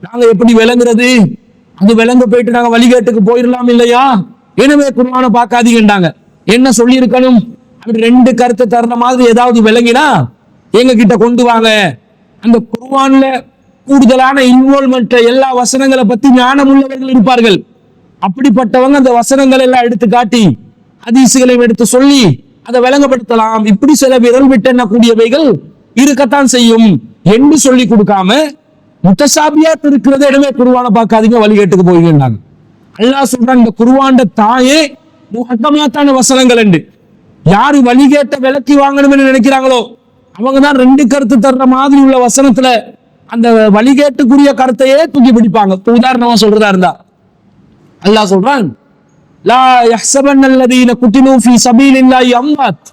நாங்க எப்படி விளங்குறது, அது விளங்க போயிட்டு நாங்க வழிகேட்டுக்கு போயிடலாம் இல்லையா, எனவே குர்ஆனை பார்க்காதீங்கன்றாங்க. என்ன சொல்லி இருக்கணும், அப்படி 2 கருத்து தர்ற மாதிரி ஏதாவது விளங்கினா எங்க கிட்ட கொண்டு வாங்க. அந்த குர்ஆன்ல கூடுதலான இன்வால்மெண்ட், எல்லா வசனங்களை பத்தி ஞானம் உள்ளவர்கள் இருப்பார்கள். அப்படிப்பட்டவங்க அந்த வசனங்களை எல்லாம் எடுத்து காட்டி ஹதீஸ்களையும் எடுத்து சொல்லி அதை விளங்கப்படுத்தலாம். இப்படி சில விரல் விட்டெண்ணக்கூடியவைகள் இருக்கத்தான் செய்யும் என்று சொல்லி கொடுக்காம, முத்தசாபியாத் இருக்கிறத இடமே குர்ஆனை பார்க்காதீங்க, வழிகேட்டுக்கு போவீங்கன்னாங்க. அல்லாஹ் சொல்றான், இந்த குர்ஆன் தாயே முஹக்கமாத்தான வசனங்கள் என்று. யாரு வழிகேட்ட விலக்கி வாங்கணும் என்று நினைக்கிறாங்களோ அவங்கதான் 2 கருத்து தர்ற மாதிரி உள்ள வசனத்துல அந்த வழிகேட்டுக்குரிய கருத்தையே தூக்கி பிடிப்பாங்க. உதாரணமா சொல்றதா இருந்தா அல்லாஹ் சொல்றான், லா யஹ்ஸபன்னல்லதீன குதிலு ஃபீ ஸபீலில்லாஹி அம்வாத்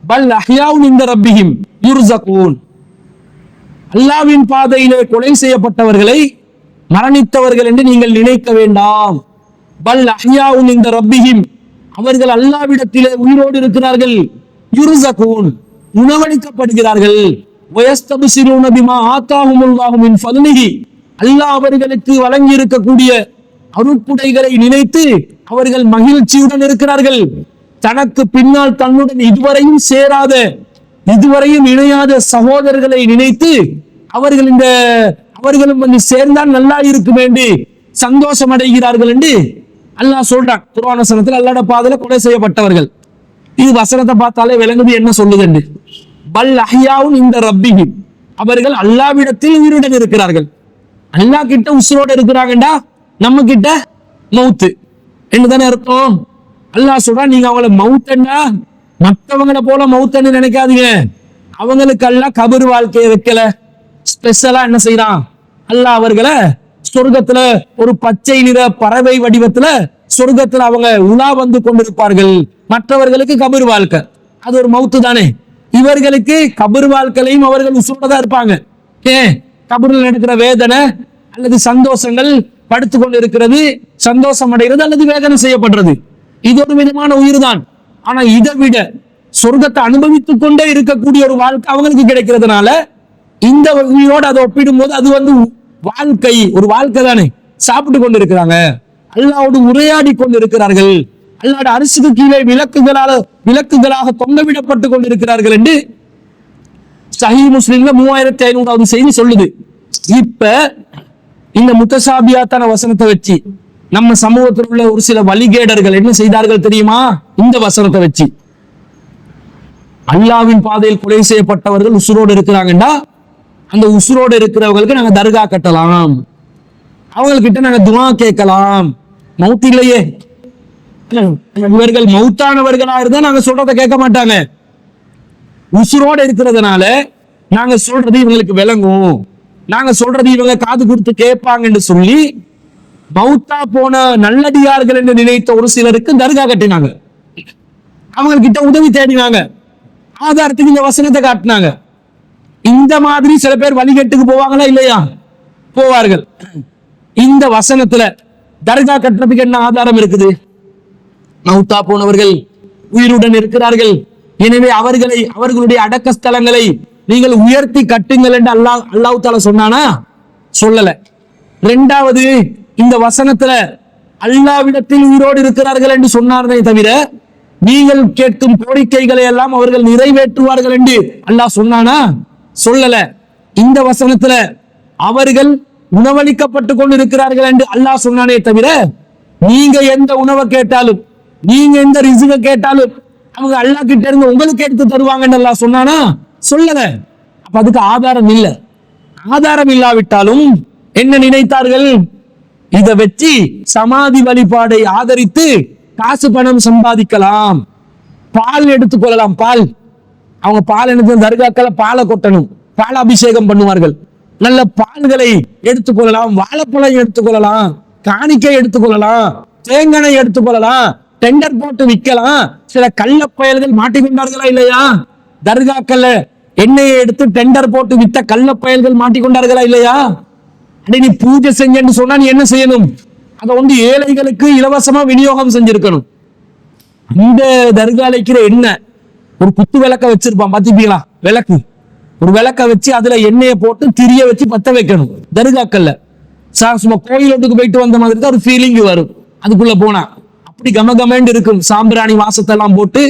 பல் அஹ்யாஉன் இன்த ரப்பிஹிம் யுர்ஸகூன். அல்லாஹ்வின் பாதையிலே கொலை செய்யப்பட்டவர்களை மரணித்தவர்கள் என்று நீங்கள் நினைக்க வேண்டாம். பல் அஹ்யாஉன் இன்த ரப்பிஹிம், அவர்கள் அல்லாஹ்விடத்திலே உயிரோடு இருக்கிறார்கள். யுர்ஸகூன், உணவளிக்கப்படுகிறார்கள். வயஸ்தபிஸிரூன பிமா ஆதாஹுமுல்லாஹு மின் ஃபத்லிஹி, அல்லாஹ் அவர்களுக்கு வழங்கி இருக்கக்கூடிய அருட்புடைகளை நினைத்து அவர்கள் மகிழ்ச்சியுடன் இருக்கிறார்கள். தனக்கு பின்னால் தன்னுடன் இதுவரையும் சேராத, இதுவரையும் இணையாத சகோதரர்களை நினைத்து அவர்களும் வந்து சேர்ந்தால் நல்லா இருக்கும் என்று சந்தோஷம் அடைகிறார்கள் என்று அல்லாஹ் சொல்றான். குர்ஆன் வசனத்தில் அல்லாஹ்வுடைய பாதையில கொலை செய்யப்பட்டவர்கள். இது வசனத்தை பார்த்தாலே விளங்குது என்ன சொல்லுது. பல் அஹ்யாவுன் இன்த ரப்பிஹிம், அவர்கள் அல்லாஹ்விடத்தில் உயிருடன் இருக்கிறார்கள். அல்லாஹ் கிட்ட உசுரோட இருக்கிறாங்கடா, நம்ம கிட்ட மவுத்து என்னதானே அர்த்தம். அல்லாஹ் சொல்றான், நீங்க அவங்கள மவுத்தன்னா மற்றவங்களை போல மவுத்தன்னு நினைக்காதீங்க. அவங்களுக்கு அல்லாஹ் கபர் வாழ்க்கையை வைக்கல, ஸ்பெஷலா என்ன செய்யறான், அல்லாஹ் அவர்களை சொர்க்கத்துல ஒரு பச்சை நிற பறவை வடிவத்துல சொர்க்கத்துல அவங்க உலா வந்து கொண்டிருப்பார்கள். மற்றவர்களுக்கு கபர் வாழ்க்கை அது ஒரு மவுத்து தானே. இவர்களுக்கு கபர் வாழ்க்கையிலையும் அவர்கள் உசுரோடதான் இருப்பாங்க. கபரில் நடக்கிற வேதனை அல்லது சந்தோஷங்கள், படுத்து கொண்டு இருக்கிறது, சந்தோஷம் அடைகிறது அல்லது வேதனை செய்யப்படுறது, இது ஒரு விதமான உயிர் தான். ஆனா இதை விட சொர்க்கத்தை அனுபவித்துக் கொண்டே இருக்கக்கூடிய ஒரு வாழ்க்கை அவங்களுக்கு கிடைக்கிறதுனால இந்த உயிரோடு அதை ஒப்பிடும் போது அது வந்து வாழ்க்கை, ஒரு வாழ்க்கை தானே. சாப்பிட்டு கொண்டு இருக்கிறாங்க, அல்லாஹ்வோடு உரையாடி கொண்டு இருக்கிறார்கள், அல்லாஹ்வுடைய அரிசிக்கு கீழே விளக்குகளாக தொங்கவிடப்பட்டு கொண்டிருக்கிறார்கள் என்று சஹீஹ் முஸ்லிம்ல 3500வது செய்தி சொல்லுது. இப்ப இந்த முத்தசாபியாத்தான வசனத்தை வச்சு நம்ம சமூகத்தில் உள்ள ஒரு சில வழிகேடர்கள் என்ன செய்தார்கள் தெரியுமா, இந்த வசனத்தை வச்சு அல்லாவின் பாதையில் கொலை செய்யப்பட்டவர்கள் உசுரோடு இருக்கிறாங்கன்னா அந்த உசுரோடு இருக்கிறவங்களுக்கு நாங்க தர்கா கட்டலாம், அவங்ககிட்ட நாங்க துவா கேட்கலாம். மவுத் இல்லையே, இவர்கள் மவுத்தானவர்களா இருந்தா நாங்க சொல்றதை கேட்க மாட்டாங்க. உசுரோடு இருக்கிறதுனால நாங்க சொல்றது இவங்களுக்கு விளங்கும், நாங்க சொல்றது இவங்க காது கொடுத்து கேட்பாங்கன்னு சொல்லி மவுத்தா போன நல்லடியார்கள் என்று நினைத்த ஒரு சிலருக்கு தர்கா கட்டினாங்க, அவங்க கிட்ட உதவி தேடினாங்க, ஆதாரத்துக்கு இந்த வசனத்தை காட்டினாங்க. இந்த மாதிரி சில பேர் வழிகட்டுக்கு போவாங்களா இல்லையா? போவார்கள். இந்த வசனத்துல தர்கா கட்டுறதுக்கு என்ன ஆதாரம் இருக்குது? மவுத்தா போனவர்கள் உயிருடன் இருக்கிறார்கள், எனவே அவர்களுடைய அடக்க ஸ்தலங்களை நீங்கள் உயர்த்தி கட்டுங்கள் என்று அல்லாஹ் தஆலா சொன்னானா? சொல்லல. இரண்டாவது, இந்த வசனத்துல அல்லாஹ்விடத்தில் உயிரோடு இருக்கிறார்கள் என்று சொன்னாரே தவிர நீங்கள் கேட்கும் கோரிக்கைகளை எல்லாம் அவர்கள் நிறைவேற்றுவார்கள் என்று அல்லாஹ் சொன்னானா? சொல்லல. இந்த வசனத்துல அவர்கள் உணவளிக்கப்பட்டு கொண்டிருக்கிறார்கள் என்று அல்லாஹ் சொன்னானே தவிர நீங்க எந்த உணவை கேட்டாலும், நீங்க எந்த ரிஸ்க கேட்டாலும் அவங்க அல்லாஹ் கிட்ட இருந்து உங்களுக்கு எடுத்து தருவாங்கன்னு அல்லாஹ் சொன்னானா? சொல்லல. அப்ப அதுக்கு ஆதாரம் இல்லை. ஆதாரம் இல்லாவிட்டாலும் என்ன நினைத்தார்கள்? இதை வச்சு சமாதி வழிபாடை ஆதரித்து காசு பணம் சம்பாதிக்கலாம், பால் எடுத்துக்கொள்ளலாம். பால், அவங்க பால் எடுத்து தர்காக்களை பாலை கொட்டணும், பால் அபிஷேகம் பண்ணுவார்கள். நல்ல பால்களை எடுத்துக்கொள்ளலாம், வாழைப்பழம் எடுத்துக்கொள்ளலாம், காணிக்கை எடுத்துக்கொள்ளலாம், தேங்காய் எடுத்துக்கொள்ளலாம், டெண்டர் போட்டு விற்கலாம். சில கள்ள பயல்கள் மாட்டிக்கொண்டார்களா இல்லையா? தர்காக்கள்ல எண்ணெயை எடுத்து டெண்டர் போட்டு வித்த கள்ள பயல்கள் மாட்டிக்கொண்டார்களா இல்லையா? நீ பூஜை செஞ்சேன்னு சொன்னா நீ என்ன செய்யணும்? அதை வந்து ஏழைகளுக்கு இலவசமா விநியோகம் செஞ்சிருக்கணும். இந்த தர்காலைக்கிற எண்ணெய் ஒரு குத்து விளக்க வச்சிருப்பான், பாத்தீங்களா? விளக்கு, ஒரு விளக்க வச்சு அதுல எண்ணெயை போட்டு திரிய வச்சு பத்த வைக்கணும். தர்காக்கள்ல சும்மா கோயிலுக்கு போயிட்டு வந்த மாதிரி தான் ஒரு ஃபீலிங் வரும். அதுக்குள்ள போனா அப்படி கமகமேண்டு இருக்கும். சாம்பிராணி வாசத்தெல்லாம் போட்டு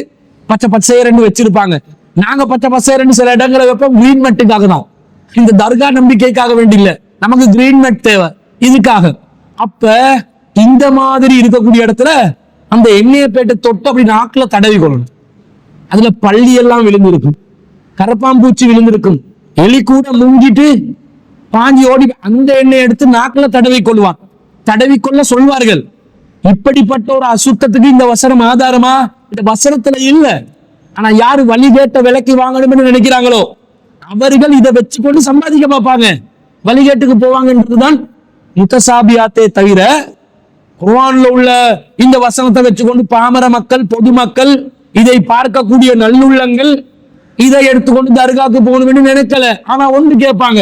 பச்சை பச்சையரன்னு வச்சிருப்பாங்க. நாங்க பச்சை பச்சையரன்னு சில இடங்களை வைப்போம், கிரீன் மெட்டுக்காக தான். இந்த தர்கா நம்பிக்கைக்காக வேண்டி இல்ல, நமக்கு கிரீன் மெட் தேவை இதுக்காக. அப்ப இந்த மாதிரி இருக்கக்கூடிய இடத்துல அந்த எண்ணெயை பேட்டை தொட்டு அப்படி நாக்குல தடவி கொள்ளணும். அதுல பள்ளி எல்லாம் விழுந்திருக்கும், கரப்பாம்பூச்சி விழுந்திருக்கும், எலி கூட முங்கிட்டு பாஞ்சி ஓடி அந்த எண்ணெயை எடுத்து நாக்குல தடவி கொள்வான். தடவி கொள்ள சொல்வார்கள். இப்படிப்பட்ட ஒரு அசுத்தத்துக்கு இந்த வசனம் ஆதாரமா? இந்த வசனத்துல இல்ல. ஆனா யாரு வழி கேட்ட விலைக்கு வாங்கணும்னு நினைக்கிறாங்களோ அவர்கள் இதை வச்சுக்கொண்டு சம்பாதிக்க பார்ப்பாங்க, வழிகேட்டுக்கு போவாங்கன்றதுதான் முத்தசாபியாத்தே தவிர குர்ஆன்ல உள்ள இந்த வசனத்தை வச்சுக்கொண்டு பாமர மக்கள், பொதுமக்கள், இதை பார்க்கக்கூடிய நல்லுள்ளங்கள் இதை எடுத்துக்கொண்டு தர்காக்கு போகணும்னு நினைக்கல. ஆனா ஒன்று கேட்பாங்க,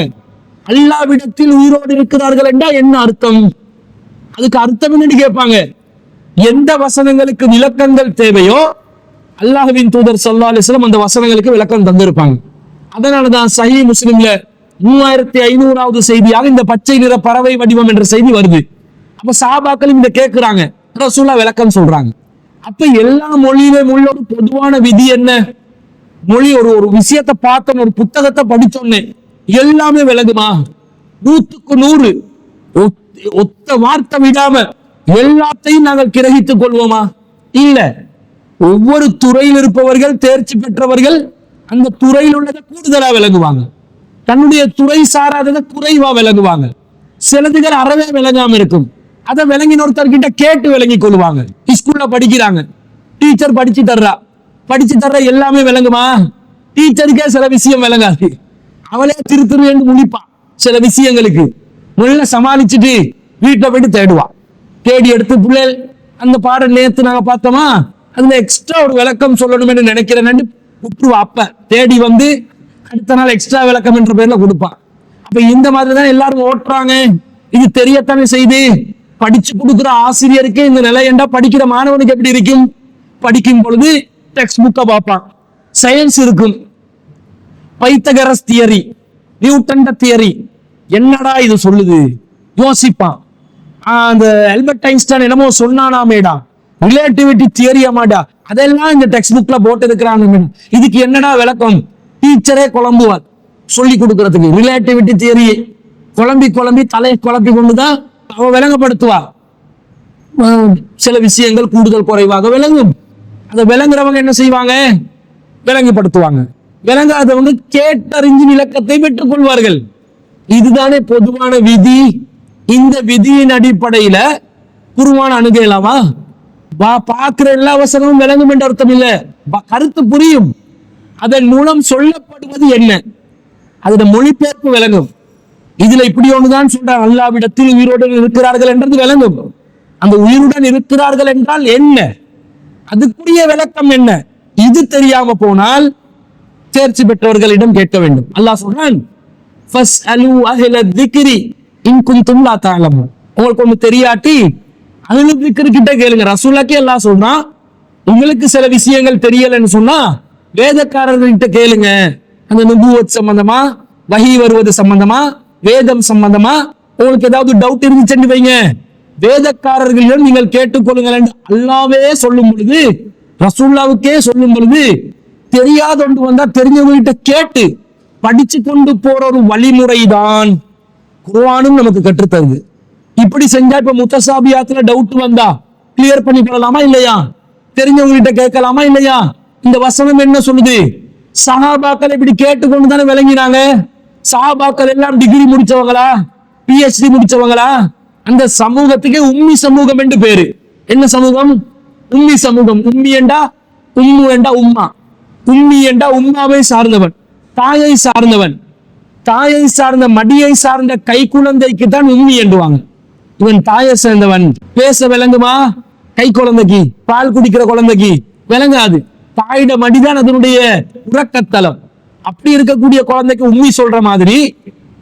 அல்லாஹ்விடத்தில் உயிரோடு இருக்கிறார்கள் என்றா என்ன அர்த்தம்? அதுக்கு அர்த்தம் என்னன்னு கேட்பாங்க. எந்த வசனங்களுக்கு விளக்கங்கள் தேவையோ அல்லாஹ்வின் தூதர் ஸல்லல்லாஹு அலைஹி வஸல்லம் அந்த வசனங்களுக்கு விளக்கம் தந்திருப்பாங்க. அதனாலதான் சஹீஹ் முஸ்லிம்ல 3500வது செய்தியாக இந்த பச்சை நிற பறவை வடிவம் என்ற செய்தி வருது. அப்ப சஹாபாக்கள் இந்த கேட்கிறாங்க, ரசூலுல்லாஹ் விளக்கம் சொல்றாங்க. அப்ப எல்லா மொழியிலும் உள்ள ஒரு பொதுவான விதி என்ன? மொழி ஒரு விஷயத்தை பார்த்தோம், ஒரு புத்தகத்தை படிச்சோன்னே எல்லாமே விளங்குமா? 100க்கு 100 ஒத்த வார்த்தை விடாம எல்லாத்தையும் நாங்கள் கிரகித்துக் கொள்வோமா? இல்ல. ஒவ்வொரு துறையில் இருப்பவர்கள், தேர்ச்சி பெற்றவர்கள் அந்த துறையில் உள்ளதை கூடுதலா விளங்குவாங்க, தன்னுடைய துறை சாராததை குறைவா விளங்குவாங்க. சிலதுகள் அறவே விளங்காம இருக்கும், அதை விளங்கின ஒருத்தர்கிட்ட கேட்டு விளங்கி கொள்வாங்க. ஸ்கூல்ல படிக்கிறாங்க, டீச்சர் படிச்சு தர்ற எல்லாமே விளங்குமா? டீச்சருக்கே சில விஷயம் விளங்காது, அவளே திரு என்று முழிப்பான். சில விஷயங்களுக்கு முள்ள சமாளிச்சுட்டு வீட்டுல போயிட்டு தேடுவா. தேடி எடுத்து பிள்ளைகள் அந்த பாடம் நேத்து நாங்க பார்த்தோமா, அதுல எக்ஸ்ட்ரா ஒரு விளக்கம் சொல்லணும்னு நினைக்கிறேன் விட்டுருவா. அப்ப தேடி வந்து அடுத்த நாள் எக்ஸ்ட்ரா விளக்கம் என்ற பேர்ல கொடுப்பான். அப்ப இந்த மாதிரிதான் எல்லாரும் ஓட்டுறாங்க. இது தெரியத்தானே செய்து படிச்சு கொடுக்குற ஆசிரியருக்கு இந்த நிலை என்றா படிக்கிற மாணவனுக்கு எப்படி இருக்கும்? படிக்கும் பொழுது டெக்ஸ்ட் புக்கை பார்ப்பான், சயின்ஸ் இருக்கும், பைத்தகரஸ் தியரி, நியூட்டன் தியரி, என்னடா இது சொல்லுது யோசிப்பான். அந்த ஆல்பர்ட் ஐன்ஸ்டைன் என்னமோ சொன்னானாமேடா, ரிலேட்டிவிட்டி தியரியா மாடா, அதெல்லாம் இந்த டெக்ஸ்ட் புக்ல போட்டு இருக்கிறாங்க. இதுக்கு என்னடா விளக்கம்? டீச்சரே குழம்புவார் சொல்லி கொடுக்கறதுக்கு. ரிலேட்டிவிட்டி தியரியை குழம்பி தலையை குழப்பி கொண்டுதான் அவ விளங்கப்படுத்துவா. சில விஷயங்கள் கூடுதல் குறைவாக விளங்கும். அதை விளங்குறவங்க என்ன செய்வாங்க? விளங்கப்படுத்துவாங்க. விளங்காதவங்க கேட்டறிஞ்சு விளக்கத்தை பெற்றுக் கொள்வார்கள். இதுதானே பொதுவான விதி. இந்த விதியின் அடிப்படையில குர்ஆன் அணுகலாமா? பார்க்கிற எல்லா வசனமும் விளங்கும் என்ற அர்த்தம் இல்ல. கருத்து புரியும். அதன் மூலம் சொல்லப்படுவது என்ன, அதோட மொழிபெயர்ப்பு விளங்கும். இதுல இப்படி ஒண்ணுதான் சொல்றாங்க, அல்லாஹ்விடத்தில் உயிருடன் இருக்கிறார்கள் என்றது விளங்கும். அந்த உயிருடன் இருக்கிறார்கள் என்றால் என்ன, அதுக்குரிய விளக்கம் என்ன, இது தெரியாம போனால் தேர்ச்சி பெற்றவர்களிடம் கேட்க வேண்டும். அல்லாஹ் சொல்றான், ஃபஸ்அலு அஹ்ல திக்ரி இன் குன்தும் லா தஅலமூன். உங்களுக்கு ஒண்ணு தெரியாட்டி அஹ்ல திக்ர் கிட்ட கேளுங்க. ரசூலுல்லாஹ்க்கே அல்லாஹ் சொல்றான், உங்களுக்கு சில விஷயங்கள் தெரியலன்னு சொன்னா வேதக்காரர்கிட்ட கேளுங்க. அந்த நுபுவத் சம்பந்தமா, வஹி வருவது சம்பந்தமா, வேதம் சம்பந்தமா உங்களுக்கு ஏதாவது டவுட் இருந்துச்சுன்னு வைங்க, வேதக்காரர்களிடம் நீங்கள் கேட்டுக்கொள்ளுங்கள் என்று அல்லாஹ்வே சொல்லும் பொழுது, ரசூலுல்லாஹ்வுக்கே சொல்லும் பொழுது, தெரியாத ஒன்று வந்தா தெரிஞ்சவங்ககிட்ட கேட்டு படிச்சு கொண்டு போற ஒரு வழிமுறைதான் குர்ஆனும் நமக்கு கற்றுத்தருது. இப்படி செஞ்சா இப்ப முத்தசாபியாத்துல டவுட் வந்தா கிளியர் பண்ணி கொள்ளலாமா இல்லையா? தெரிஞ்சவங்ககிட்ட கேட்கலாமா இல்லையா? இந்த வசனம் என்ன சொல்லுது? சஹாபாக்கள் இப்படி கேட்டுக்கொண்டு தானே விளங்கினாங்க. சஹாபாக்கள் எல்லாம் டிகிரி முடிச்சவங்களா, PhD முடிச்சவங்களா? அந்த சமூகத்துக்கு உம்மி சமூகம் என்று பேரு. என்ன சமூகம்? உம்மி சமூகம். உம்மி என்றா உம்மு என்றா உம்மா. உம்மி என்றா உம்மாவை சார்ந்தவன், தாயை சார்ந்தவன். தாயை சார்ந்த மடியை சார்ந்த கை குழந்தைக்கு தான் உம்மி என்றுவாங்க. இவன் தாயை சேர்ந்தவன். பேச விளங்குமா? கை குழந்தைக்கு, பால் குடிக்கிற குழந்தைக்கு விளங்காது. தாயிட மடிதான் அதனுடைய உறக்கத்தலம். அப்படி இருக்கக்கூடிய குழந்தைக்கு உம்மி சொல்ற மாதிரி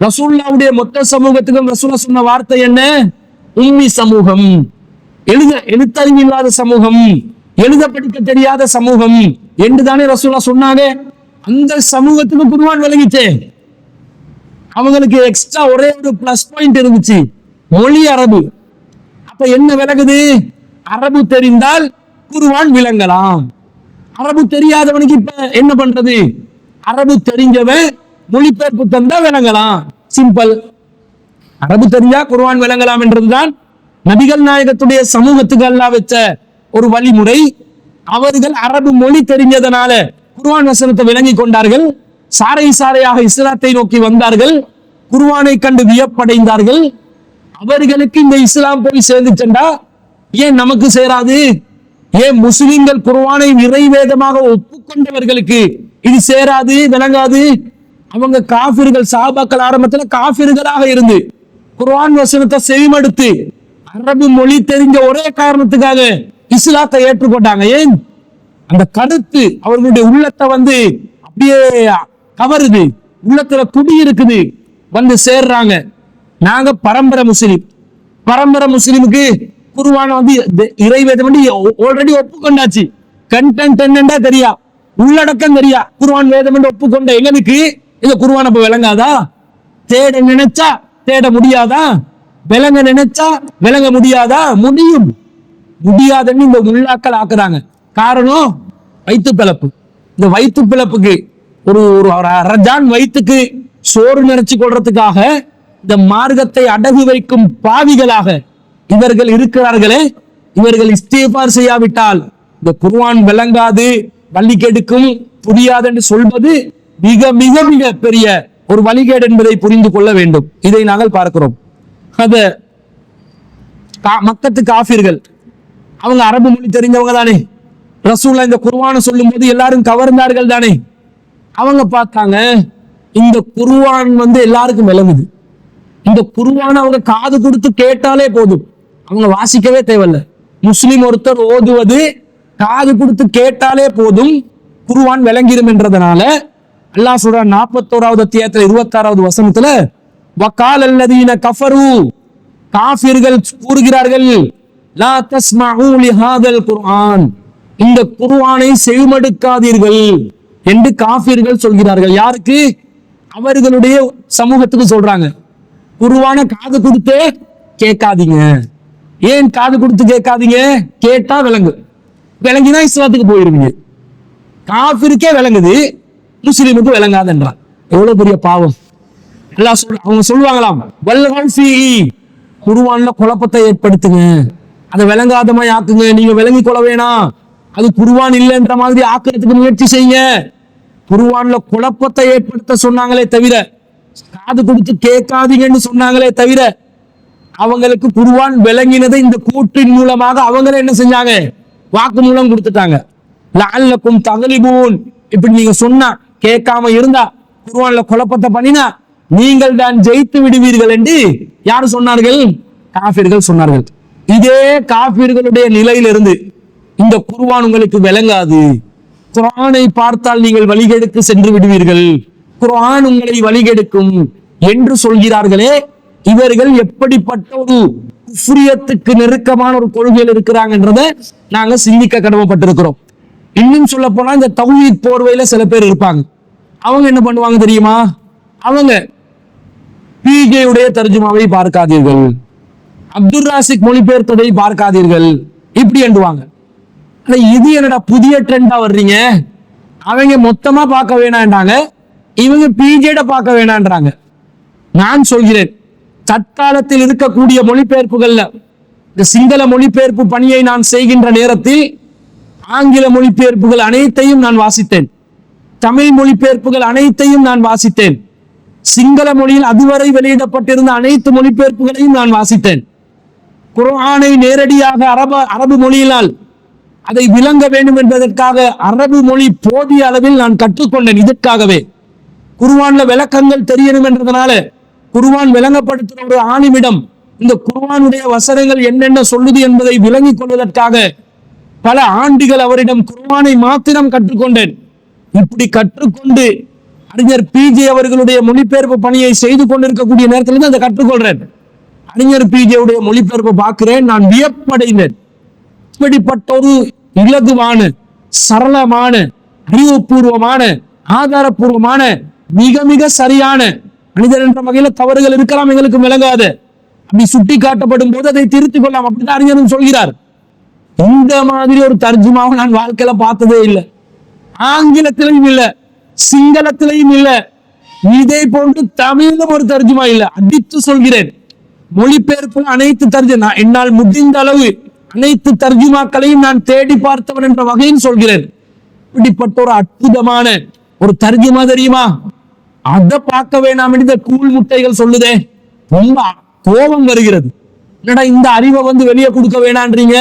ரசூலுல்லாஹ்வுடைய மொத்த சமூகத்துக்கும் ரசூலுல்லாஹ் சொன்ன வார்த்தை என்ன? உம்மி சமூகம். எழுத்தறிவு இல்லாத சமூகம், எழுத படிக்க தெரியாத சமூகம் என்று தானே ரசூலுல்லாஹ் சொன்னாங்க. அந்த சமூகத்துக்கு குர்ஆன் விளங்கிச்சே. அவங்களுக்கு எக்ஸ்ட்ரா ஒரே ஒரு பிளஸ் பாயிண்ட் இருந்துச்சு, மொழி அரபு. அப்ப என்ன விளங்குது? அரபு தெரிந்தால் குர்ஆன் விளங்கலாம். அரபு தெரியாதவனுக்கு இப்ப என்ன பண்றது? அரபு தெரிஞ்சவன் மொழிபெயர்ப்பு தந்தா விளங்கலாம். சிம்பிள். அரபு தெரிஞ்சா குர்ஆன் விளங்கலாம் என்றதுதான் நபிகள் நாயகத்துடைய சமூகத்துக்கு அல்லாஹ் வச்ச ஒரு வழிமுறை. அவர்கள் அரபு மொழி தெரிஞ்சதனால குர்ஆன் வசனத்தை விளங்கி கொண்டார்கள். சாரை சாரையாக இஸ்லாத்தை நோக்கி வந்தார்கள். குர்ஆனை கண்டு வியப்படைந்தார்கள். அவர்களுக்கு இந்த இஸ்லாம் போய் சேர்ந்துச்சண்டா ஏன் நமக்கு சேராது? ஏன் முஸ்லிம்கள் குர்ஆனை நிறைவேதமாக ஒப்புக்கொண்டவர்களுக்கு இது சேராது, விளங்காது? அவங்க காஃபிர்கள். சஹாபாக்கள் ஆரம்பத்துல காஃபிர்களாக இருந்து குர்ஆன் வசனத்தை செவிமடுத்து அரபு மொழி தெரிஞ்ச ஒரே காரணத்துக்காக இஸ்லாத்தை ஏற்றுக்கொண்டாங்க. ஏன்? அந்த கருத்து அவர்களுடைய உள்ளத்தை அப்படியே கவருது, உள்ளத்துல குடி இருக்குது, சேர்றாங்க. நாங்க பரம்பரை முஸ்லிம். பரம்பரை முஸ்லிமுக்கு குர்ஆன் இறைவேதம் ஆல்ரெடி ஒப்புக்கொண்டாச்சு. கண்டென்ட் என்னண்டா தெரியா, உள்ளடக்கம் தெரியா. குர்ஆன் வேதம் என்று ஒப்புக்கொண்ட எங்களுக்கு இந்த குர்ஆன் அப்ப விளங்காதா? தேட நினைச்சா தேட முடியாதா? விளங்க நினைச்சா விளங்க முடியாதா? முடியும். முடியாதுன்னு இந்த முல்லாக்கள் ஆக்குறாங்க. காரணம் வயிற்று பிளப்பு. இந்த வயிற்று பிளப்புக்கு ஒரு ரஜான் வயிற்றுக்கு சோறு நிறைச்சு கொள்றதுக்காக இந்த மார்க்கத்தை அடகு வைக்கும் பாவிகளாக இவர்கள் இருக்கிறார்களே. இவர்கள் இஸ்திக்பார் செய்யாவிட்டால் இந்த குர்ஆன் விளங்காது, வழிகேடுக்கும் புரியாது என்று சொல்வது மிக மிக மிக பெரிய ஒரு வழிகேடு என்பதை புரிந்து கொள்ள வேண்டும். இதை நாங்கள் பார்க்கிறோம். அத மக்கத்து காஃபிர்கள், அவங்க அரபு மொழி தெரிஞ்சவங்க தானே. ரசூலுல்லாஹ் இந்த குர்ஆனை சொல்லும் போது எல்லாரும் கவர்ந்தார்கள் தானே. அவங்க பார்த்தாங்க, இந்த குர்ஆன் எல்லாருக்கும் விளங்குது. இந்த குர்ஆனை அவங்க காது கொடுத்து கேட்டாலே போதும், அவங்க வாசிக்கவே தேவையில்ல. முஸ்லிம் ஒருத்தர் ஓதுவது காது கொடுத்து கேட்டாலே போதும், குர்ஆன் விளங்கிடும் என்றதுனால அல்லாஹ் சொல்றான் 41வது அத்தியாயத்துல 26வது வசனத்துல, வகால் அல்லதீன கஃபரு, காஃபிர்கள் கூறுகிறார்கள், லா தஸ்மஉ லிஹாதல் குர்ஆன், இந்த குர்ஆனை செவிமடுக்காதீர்கள் என்று காஃபிர்கள் சொல்கிறார்கள். யாருக்கு? அவர்களுடைய சமூகத்துக்கு சொல்றாங்க. குர்ஆனை காது கொடுத்தே கேட்காதீங்க. ஏன் காது கொடுத்து கேட்காதீங்க? கேட்டா விளங்கு, விளங்கினா இஸ்லாத்துக்கு போயிருவீங்க. காஃபிருக்கே விளங்குது, முஸ்லிமுக்கு விளங்காதுன்றான். எவ்வளவு பெரிய பாவம். அல்லாஹ் அவங்க சொல்லுவாங்களாம், வல்கல் ஃபீஹி, குர்ஆன்ல குழப்பத்தை ஏற்படுத்துங்க, அதை விளங்காதமா ஆக்குங்க, நீங்க விளங்கி கொள்ள வேணாம். அது குர்ஆன் இல்லைன்ற மாதிரி ஆக்கிறதுக்கு முயற்சி செய்யுங்க. குர்ஆன்ல குழப்பத்தை ஏற்படுத்த சொன்னாங்களே தவிர, காது கொடுத்து கேட்காதீங்கன்னு சொன்னாங்களே தவிர, அவங்களுக்கு குர்ஆன் விளங்கினதை இந்த கூற்றின் மூலமாக அவங்களே என்ன செஞ்சாங்க, வாக்கு மூலம் கொடுத்துட்டாங்க. லஅல்லக்கும் தக்லிபூன், இப்படி நீங்க சொன்னா கேட்காம இருந்தா, குர்ஆன்ல குழப்பத்தை பண்ணினா நீங்கள் தான் ஜெயித்து விடுவீர்கள் என்று யாரு சொன்னார்கள்? காஃபிர்கள் சொன்னார்கள். இதே காஃபிர்களுடைய நிலையிலிருந்து இந்த குர்ஆன் உங்களுக்கு விளங்காது, குர்ஆனை பார்த்தால் நீங்கள் வழிகெடுத்து சென்று விடுவீர்கள், குர்ஆன் உங்களை வழிகெடுக்கும் என்று சொல்கிறார்களே, இவர்கள் எப்படிப்பட்ட ஒரு குஃப்ரியத்துக்கு நெருக்கமான ஒரு கொள்கையில் இருக்கிறாங்கன்றதை நாங்க சிந்திக்க கடமைப்பட்டிருக்கிறோம். இன்னும் சொல்ல போனா இந்த தௌஹீத் போர்வையில சில பேர் இருப்பாங்க. அவங்க என்ன பண்ணுவாங்க தெரியுமா? அவங்க பிஜேயுடைய தர்ஜுமாவை பார்க்காதீர்கள், அப்துல் ராசிக் மொழிபெயர்த்ததை பார்க்காதீர்கள், இப்படி எண்டுவாங்க. இது என்னடா புதிய ட்ரெண்டா வர்றீங்க? அவங்க மொத்தமா பார்க்க வேணான்றாங்க, இவங்க பிஜேட பார்க்க வேணான்றாங்க. நான் சொல்கிறேன், தற்காலத்தில் இருக்கக்கூடிய மொழிபெயர்ப்புகள்ல இந்த சிங்கள மொழிபெயர்ப்பு பணியை நான் செய்கின்ற நேரத்தில் ஆங்கில மொழிபெயர்ப்புகள் அனைத்தையும் நான் வாசித்தேன், தமிழ் மொழிபெயர்ப்புகள் அனைத்தையும் நான் வாசித்தேன், சிங்கள மொழியில் அதுவரை வெளியிடப்பட்டிருந்த அனைத்து மொழிபெயர்ப்புகளையும் நான் வாசித்தேன். குர்ஆனை நேரடியாக அரபு மொழியினால் அதை விளங்க வேண்டும் என்பதற்காக அரபு மொழி போதிய அளவில் நான் கற்றுக்கொண்டேன். இதற்காகவே குர்ஆன்ல விளக்கங்கள் தெரியணும் என்றதுனால குர்ஆன் விளங்கப்படுத்துகிற ஒரு ஆணிமிடம் இந்த குர்ஆனுடைய வசனங்கள் என்னென்ன சொல்லுது என்பதை விளங்கிக் கொள்வதற்காக பல ஆண்டுகள் அவரிடம் குர்ஆனை மாத்திரம் கற்றுக்கொண்டேன். இப்படி கற்றுக்கொண்டு அறிஞர் பிஜே அவர்களுடைய மொழிபெயர்ப்பு பணியை செய்து கொண்டிருக்கக்கூடிய நேரத்தில் தான் அதை கற்றுக்கொள்றேன். அறிஞர் பிஜேவுடைய மொழிபெயர்ப்பை பார்க்கிறேன், நான் வியப்படைந்தேன். இப்படிப்பட்ட ஒரு இலகுவான, சரளமான, அறிவுபூர்வமான, ஆதாரபூர்வமான, மிக மிக சரியான, மனிதர் என்ற வகையில தவறுகள் இருக்கலாம், எங்களுக்கு விளங்காது, அப்படி சுட்டி காட்டப்படும் போது அதை திருத்திக் கொள்ளலாம், அப்படிதான் அறிஞரும் சொல்கிறார். இந்த மாதிரி ஒரு தர்ஜுமாவை நான் வாழ்க்கையில பார்த்ததே இல்லை. ஆங்கிலத்திலையும் இல்லை, சிங்களத்திலையும் இல்லை, இதே போன்று தமிழிலும் ஒரு தர்ஜுமா இல்லை. அடித்து சொல்கிறேன், மொழிபெயர்ப்பு அனைத்து தர்ஜுமா, என்னால் முடிந்த அளவு அனைத்து தர்ஜுமாக்களையும் நான் தேடி பார்த்தவன் என்ற வகையில் சொல்கிறேன். இப்படிப்பட்ட ஒரு அற்புதமான ஒரு தர்ஜுமா தெரியுமா? அதை பார்க்க வேணாம் என்று கூழ் முட்டைகள் சொல்லுதே, ரொம்ப கோபம் வருகிறது. என்னடா இந்த அறிவை வந்து வெளியே கொடுக்க வேணான்றீங்க?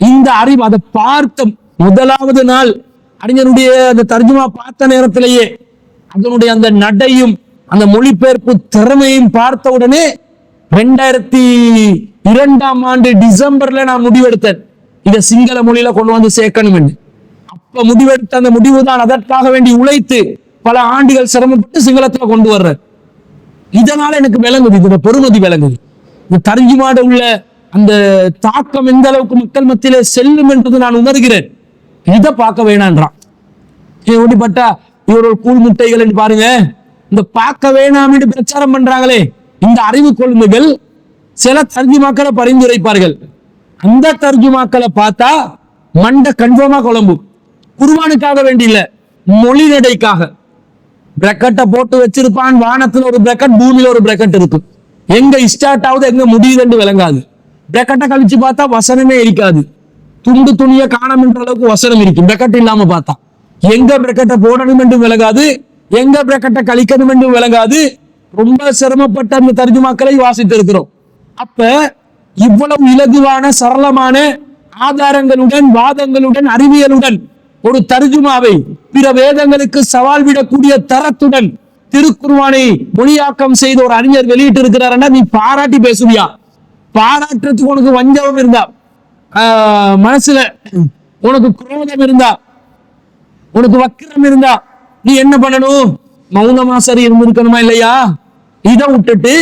இந்த அறிவு, அதை பார்த்த முதலாவது நாள் அறிஞருடைய அந்த தர்ஜுமா பார்த்த நேரத்திலேயே அதனுடைய அந்த நடையும் அந்த மொழிபெயர்ப்பு திறமையும் பார்த்த உடனே 2002 டிசம்பர்ல நான் முடிவெடுத்தேன், இதை சிங்கள மொழியில கொண்டு வந்து சேர்க்கணும் என்று. அப்ப முடிவெடுத்த அந்த முடிவு தான் அதற்காக வேண்டி உழைத்து பல ஆண்டுகள் சிரமப்பட்டு சிங்களத்துல கொண்டு வர்ற. இதனால எனக்கு விளங்குது, இதோட பெருமதி விளங்குது. இந்த தர்ஜுமாட உள்ள அந்த தாக்கம் எந்த அளவுக்கு மக்கள் மத்தியிலே செல்லும் என்பது நான் உணர்கிறேன். இதை பார்க்க வேணான்றான். எப்படிப்பட்டா இவரோட கூழ் முட்டைகள் என்று பாருங்க. இந்த பார்க்க வேணாம் என்று பிரச்சாரம் பண்றாங்களே, இந்த அறிவு கொள்கைகள் சில தர்ஜுமாக்களை பரிந்துரைப்பார்கள். அந்த தர்ஜுமாக்களை பார்த்தா மண்ட கன்ஃபார்மா குழம்பும். குர்ஆனுக்காக வேண்டி இல்ல, மொழி நடைக்காக பிரக்கெட்டை போட்டு வச்சிருப்பான். வானத்துல ஒரு பிரக்கெட், பூமியில ஒரு பிரக்கெட் இருக்கும். எங்க ஸ்டார்ட் ஆகுது எங்க முடியுதுன்னு விளங்காது. பிரக்கெட்டை கழிச்சு பார்த்தா வசனமே இருக்காது. துண்டு துணிய காணம் என்ற அளவுக்கு வசனம் இருக்கும் பிரக்கெட் இல்லாம பார்த்தா. எங்க பிரக்கெட்டை போடணும் என்று விளங்காது, எங்க பிரக்கெட்டை கழிக்கணும் என்று விளங்காது. ரொம்ப சிரமப்பட்ட அந்த தர்ஜுமாக்களை வாசித்து இருக்கிறோம். அப்ப இவ்வளவு இலகுவான, சரளமான ஆதாரங்களுடன், வாதங்களுடன், அறிவியலுடன் ஒரு தர்ஜுமாவை பிற வேதங்களுக்கு சவால் விடக்கூடிய தரத்துடன் திருக்குர்ஆனை மொழியாக்கம் செய்த ஒரு அறிஞர் வெளியிட்டு இருக்கிறாருன்னா நீ பாராட்டி பேசுவியா? பாராட்டுறதுக்கு உனக்கு வஞ்சகம் இருந்தா, மனசுல உனக்கு குரோதம் இருந்தா, உனக்கு வக்கிரம் இருந்தா நீ என்ன பண்ணணும்? மௌனமா சரி இருந்திருக்கணுமா இல்லையா? இதை விட்டுட்டு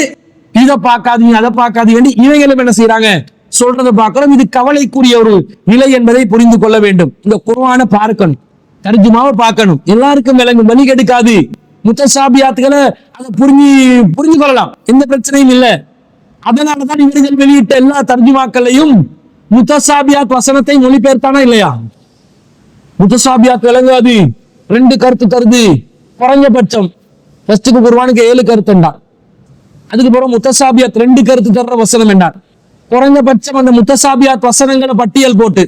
இதை பார்க்காதீங்க, அதை பார்க்காதீங்க, இவைகளும் என்ன செய்யறாங்க? சொல்றதை பார்க்கிறோம். இது கவலைக்குரிய ஒரு நிலை என்பதை புரிந்து கொள்ள வேண்டும். இந்த குர்ஆனை பார்க்கணும், தர்ஜுமாவை பார்க்கணும். எல்லாருக்கும் விளங்கும், வழி கெடுக்காது. முத்தசாபியாத்துகளை அதை புரிஞ்சு கொள்ளலாம், எந்த பிரச்சனையும் இல்லை. அதனாலதான் இவர்கள் வெளியிட்ட எல்லா தர்ஜுமாக்களையும் முத்தசாபியாத் வசனத்தை மொழிபெயர்த்தானா இல்லையா? முத்தசாபியாத் விளங்காது, 2 கருத்து தருது குறைஞ்சபட்சம். ஃபர்ஸ்டுக்கு குர்ஆனுக்கு 7 கருத்து என்றார். அதுக்கு பிறகு முத்தசாபியாத் 2 கருத்து தர்ற வசனம் என்றார். குறைந்தபட்சம் அந்த முத்தசாபியாத் வசனங்களை பட்டியல் போட்டு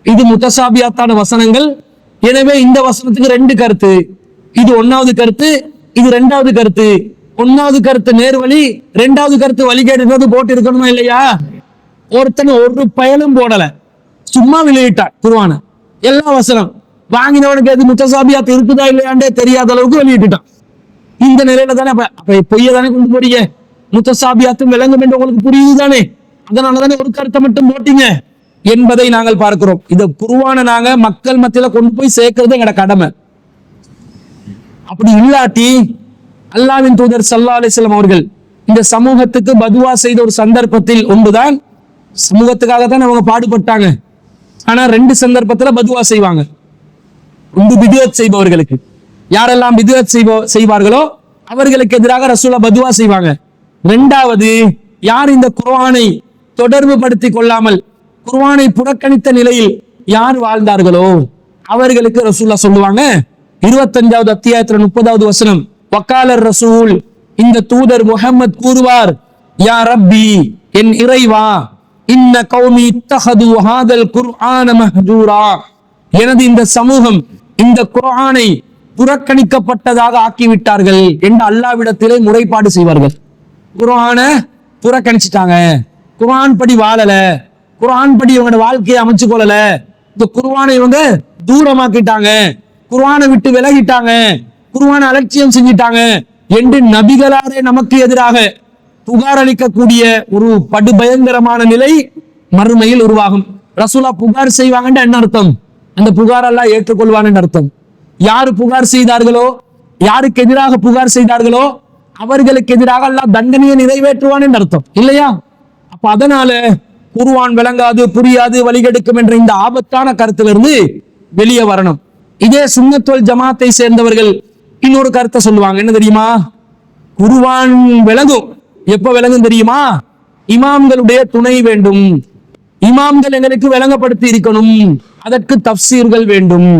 இது முத்தசாபியாத்தான வசனங்கள். எனவே இந்த வசனத்துக்கு ரெண்டு கருத்து. இது ஒன்னாவது கருத்து, இது ரெண்டாவது கருத்து. ஒன்னாவது கருத்து நேர்வழி, ரெண்டாவது கருத்து வழிகேடு போட்டு இருக்கணுமா இல்லையா? ஒருத்தன் ஒரு பயனும் போடல, சும்மா வெளியிட்டான் குர்ஆனை. எல்லா வசனம் வாங்கினவனுக்கு அது முத்தசாபியாத் இருக்குதா இல்லையாண்டே தெரியாத அளவுக்கு வெளியிட்டுட்டான். இந்த நிலையில தானே அப்ப பொய்ய தானே கொண்டு போறீங்க. முத்தசாபியாத்தும் விளங்கும் என்று உங்களுக்கு புரியுது தானே? அதனாலதானே ஒரு கருத்தை மட்டும் போட்டீங்க என்பதை நாங்கள் பார்க்கிறோம். இந்த குர்ஆனை நாங்க மக்கள் மத்தியில கொண்டு போய் சேர்க்கிறது எங்கட கடமை. அப்படி இல்லாட்டி அல்லாஹ்வின் தூதர் ஸல்லல்லாஹு அலைஹி வஸல்லம் அவர்கள் இந்த சமூகத்துக்கு பதுவா செய்த ஒரு சந்தர்ப்பத்தில் ஒன்றுதான், சமூகத்துக்காகத்தான் அவங்க பாடுபட்டாங்க. ஆனா ரெண்டு சந்தர்ப்பத்துல பதுவா செய்வாங்க. ஒன்று பிதுஅத் செய்பவர்களுக்கு, யாரெல்லாம் பிதுஅத் செய்வார்களோ அவர்களுக்கு எதிராக ரசூலுல்லாஹ் பதுவா செய்வாங்க. இரண்டாவது, யார் இந்த குர்ஆனை தொடர்பு படுத்தி கொள்ளாமல் குர்ஆனை புறக்கணித்த நிலையில் யார் வாழ்ந்தார்களோ அவர்களுக்கு ரசூலுல்லாஹ் சொல்லுவாங்க. 25வது அத்தியாயத்துல 30வது வசனம், வக்காலர் ரசூல், இந்த தூதர் முஹம்மத் கூறுவார், யா ரப்பி, என் இறைவா, இன்ன கௌமி இத்தஹது ஹாதல் குர்ஆன மஹ்ஜூரா, எனது இந்த சமூகம் இந்த குர்ஆனை புறக்கணிக்கப்பட்டதாக ஆக்கிவிட்டார்கள் என்று அல்லாஹ்விடத்திலே முறைப்பாடு செய்வார்கள். குர்ஆனை புறக்கணிச்சிட்டாங்க, குர்ஆன் படி வாழல, குர்ஆன் படி இவங்க வாழ்க்கையை அமைச்சு கொள்ளல, இந்த குர்ஆனை இவங்க தூரமாக்கிட்டாங்க, குர்ஆனை விட்டு விலகிட்டாங்க, குர்ஆனை அலட்சியம் செஞ்சிட்டாங்க என்று நபிகளாரே நமக்கு எதிராக புகார் அளிக்கக்கூடிய ஒரு படுபயங்கரமான நிலை மறுமையில் உருவாகும். ரசூலா புகார் செய்வாங்கன்னு என்ன அர்த்தம்? அந்த புகார் அல்லாஹ் ஏற்றுக்கொள்வான்னு அர்த்தம். யாரு புகார் செய்தார்களோ, யாருக்கு எதிராக புகார் செய்தார்களோ அவர்களுக்கு எதிராக அல்லாஹ் தண்டனையை நிறைவேற்றுவான்னு அர்த்தம் இல்லையா? அப்ப அதனால குர்ஆன் விளங்காது, புரியாது, வழிகெடுக்கும் என்ற இந்த ஆபத்தான கருத்திலிருந்து வெளியே வரணும். இதே சுன்னத் வல் ஜமாத்தை சேர்ந்தவர்கள் இன்னொரு கருத்தை சொல்லுவாங்க. என்ன தெரியுமா? குர்ஆன் விளங்கும். எப்ப விளங்கும் தெரியுமா? இமாம்களுடைய துணை வேண்டும். இமாம்கள் எங்களுக்கு விளங்கப்படுத்தி இருக்கணும். அதற்கு தஃப்சீர்கள் வேண்டும்.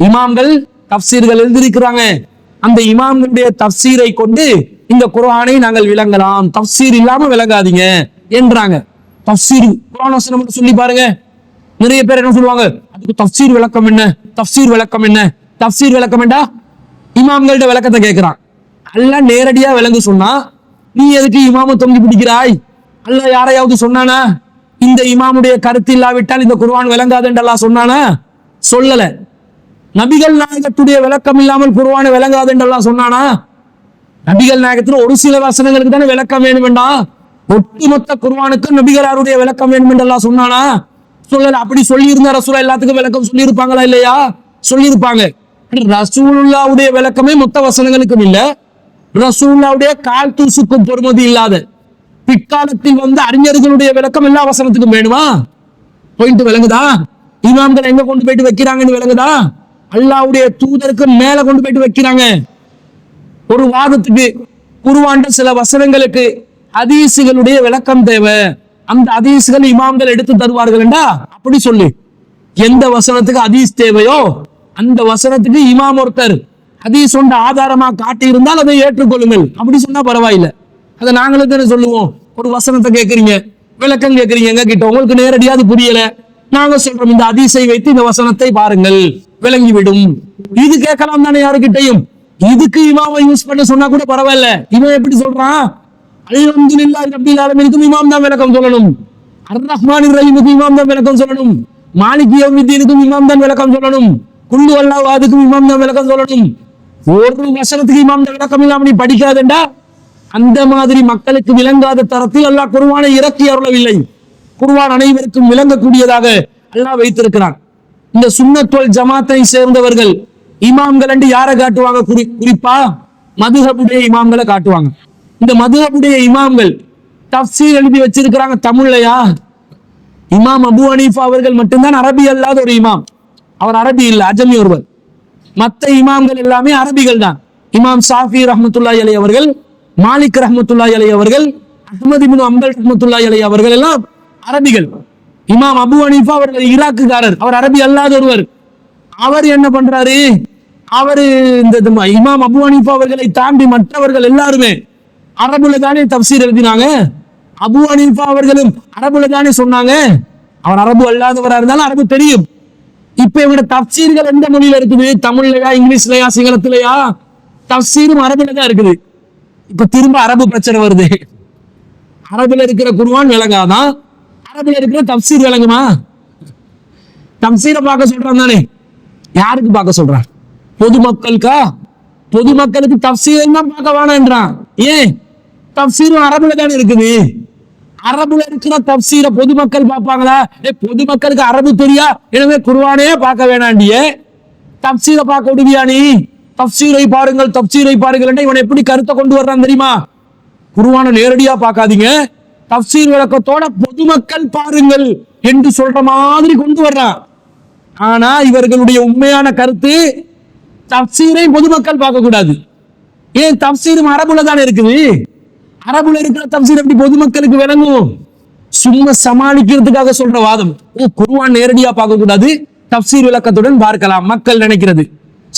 இமாம்கள் தஃப்சீர்கள் எழுதியிருக்கிறாங்க. அந்த இமாம்களுடைய தஃப்சீரை கொண்டு இந்த குர்ஆனை நாங்கள் விளங்கலாம், தஃப்சீர் இல்லாம விளங்காதீங்க என்றாங்க. தஃப்சீர் குர்ஆன் வசனம் சொல்லி பாருங்க. நிறைய பேர் என்ன சொல்லுவாங்க, அதுக்கு தஃப்சீர் விளக்கம் என்ன, தஃப்சீர் விளக்கம் என்ன, தஃப்சீர் விளக்கம் என்ன? இமாம்கள்ட்ட விளக்கத்தை கேட்கிறான். அல்லாஹ் நேரடியா விளங்கு சொன்னா நீ எதுக்கு இமாம தொங்கி பிடிக்கிறாய்? அல்லாஹ் யாரையாவது சொன்னானா? இந்த இமாமுடைய கருத்து இல்லாவிட்டால் இந்த குர்ஆன் விளங்காது என்று அல்லாஹ் சொன்னானா? சொல்லல. நபிகள் நாயகத்துடைய விளக்கம் இல்லாமல் குர்ஆனை விளங்காது என்று அல்லாஹ் சொன்னானா? நபிகள் நாயகத்துல ஒரு சில வசனங்களுக்கு தானே விளக்கம் வேணும் வேண்டாம், ஒட்டுமொத்த குர்ஆனுக்கும் நபிகளாருடைய விளக்கம் வேணும் என்று அல்லாஹ் சொன்னானா? சொல்லல. அப்படி சொல்லி இருந்தா ரசூலுல்லாஹ் எல்லாத்துக்கும் விளக்கம் சொல்லி இருப்பாங்களா இல்லையா? சொல்லி இருப்பாங்க. ரசூலுல்லாஹ்வுடைய விளக்கமே மொத்த வசனங்களுக்கும் இல்ல, ரசூலுல்லாஹ்வுடைய கால் தூசுக்கும் பொறுமதி இல்லாத பிற்காலத்தில் வந்த அறிஞர்களுடைய விளக்கம் எல்லா வசனத்துக்கும் வேணுமா? போயிட்டு விளங்குதா? இமாம்கள் எங்க கொண்டு போயிட்டு வைக்கிறாங்கன்னு விளங்குதா? அல்லாஹ்வுடைய தூதருக்கு மேல கொண்டு போயிட்டு வைக்கிறாங்க. ஒரு வாதத்துக்கு குர்ஆன்ல சில வசனங்களுக்கு ஹதீஸ்களுடைய விளக்கம் தேவை, அந்த ஹதீஸ்கள் இமாம்கள் எடுத்து தருவார்கள் என்றா அப்படி சொல்லு. எந்த வசனத்துக்கு ஹதீஸ் தேவையோ அந்த வசனத்துக்கு இமாம் ஒருத்தர் ஹதீஸ் ஒன்று ஆதாரமா காட்டி இருந்தால் அதை ஏற்றுக்கொள்ளுங்கள், அப்படி சொன்னா பரவாயில்லை. அதை நாங்களும் தானே சொல்லுவோம். ஒரு வசனத்தை கேட்கறீங்க, விளக்கம் கேட்கறீங்க எங்க கிட்ட, உங்களுக்கு நேரடியாக புரியல, நாங்க சொல்றோம் இந்த ஹதீஸை வைத்து இந்த வசனத்தை பாருங்கள், விளங்கிவிடும். இது கேட்கலாம் தானே யாருக்கிட்டையும். இதுக்கு இமாமை யூஸ் பண்ண சொன்னா கூட பரவாயில்ல. இவன் எப்படி சொல்றான்? அல்ஹம்துலில்லாஹி ரப்பில் ஆலமீனுக்கு இமாம் தான் விளக்கம் சொல்லணும், அர் ரஹ்மானிர் ரஹீமுக்கு இமாம் தான் விளக்கம் சொல்லணும், மாலிகி யௌமித்தீனுக்கு இமாம் தான் விளக்கம் சொல்லணும், குல்லு அல்லாஹு அஹதுக்கு இமாம் தான் விளக்கம் சொல்லணும். ஒரு வசனத்துக்கு இமாம் தான் விளக்கம் இல்லாம நீ படிக்காதேண்டா, அந்த மாதிரி மக்களுக்கு விளங்காத தரத்தில் அல்லாஹ் குர்ஆனை இறக்கி அருளவில்லை. குர்ஆன் அனைவருக்கும் விளங்கக்கூடியதாக அல்லாஹ் வைத்திருக்கிறான். இந்த சுன்னத் வல் ஜமாத்தை சேர்ந்தவர்கள் இமாம்கள் என்று யாரை காட்டுவாங்க? குறிப்பா மதுஹபுடைய இமாம்களை காட்டுவாங்க. இந்த மதுஹபுடைய இமாம்கள் தஃப்சீர் எழுதி வச்சிருக்கிறாங்க தமிழ்லையா? இமாம் அபு ஹனீஃபா அவர்கள் மட்டும்தான் அரபி அல்லாத ஒரு இமாம். அவர் அரபி இல்ல, அஜமி ஒருவர். மற்ற இமாம்கள் எல்லாமே அரபிகள் தான். இமாம் ஷாஃபி ரஹ்மத்துல்லாஹி அலைஹி அவர்கள், மாலிக் ரஹ்மத்துல்லாஹி அலைஹி அவர்கள், அஹ்மத் இப்னு ஹம்பல் ரஹ்மத்துல்லாஹி அலைஹி அவர்கள் எல்லாம் அரபிகள். இமாம் அபு ஹனீஃபா அவர்கள் ஈராக்குக்காரர், அவர் அரபி அல்லாத ஒருவர். அவர் என்ன பண்றாரு? அவரு இந்த இமாம் அபு ஹனீஃபா அவர்களை தாண்டி மற்றவர்கள் எல்லாருமே அரபுல தானே தஃப்சீர் எழுதினாங்க. அபு ஹனீஃபா அவர்களும் அரபுல தானே சொன்னாங்க. அவர் அரபு அல்லாதவராக இருந்தாலும் அரபு தெரியும், இப்ப இவங்க தப்சீர்கள் எந்த மொழியில இருக்குது? தமிழ்லயா, இங்கிலீஷ்லயா, சிங்களத்திலயா? தப்சீரும் அரபுல தான் இருக்குது. இப்ப திரும்ப அரபு பிரச்சனை வருது. அரபுல இருக்கிற குர்ஆன் விளங்காதான், அரபுல இருக்கிற தப்சீர் விளங்குமா? தப்சீரை பார்க்க சொல்றான் தானே. யாருக்கு பார்க்க சொல்றான்? பொதுமக்களுக்கா? பொதுமக்களுக்கு தப்சீரை தான் பார்க்க வேணான்றான். ஏன்? தப்சீரும் அரபுல தானே இருக்குது. அரபுல இருக்கிற தப்சீரை பொதுமக்கள் பார்ப்பாங்களா? பொதுமக்களுக்கு அரபு தெரியா, எனவே குர்ஆனே பார்க்க வேணாண்டிய தப்சீரை பார்க்க விடுவியா நீ? தப்சீரை பாருங்கள், தப்சீரை பாருங்கள். இவன் எப்படி கருத்தை கொண்டு வர்றான் தெரியுமா? குர்ஆனை நேரடியா பார்க்காதீங்க, தப்சீர் விளக்கத்தோட பொதுமக்கள் பாருங்கள் என்று சொல்ற மாதிரி கொண்டு வர்றான். ஆனா இவர்களுடைய உண்மையான கருத்து தப்சீரை பொதுமக்கள் பார்க்க கூடாது. ஏன்? தப்சீரும் அரபுல தானே இருக்குது. அரபுல இருக்கிற தப்சீர் எப்படி பொதுமக்களுக்கு விளங்கும்? சும்மா சமாளிக்கிறதுக்காக சொல்ற வாதம். குர்ஆன் நேரடியா பார்க்க கூடாது, தப்சீர் விளக்கத்துடன் பார்க்கலாம் மக்கள் நினைக்கிறது.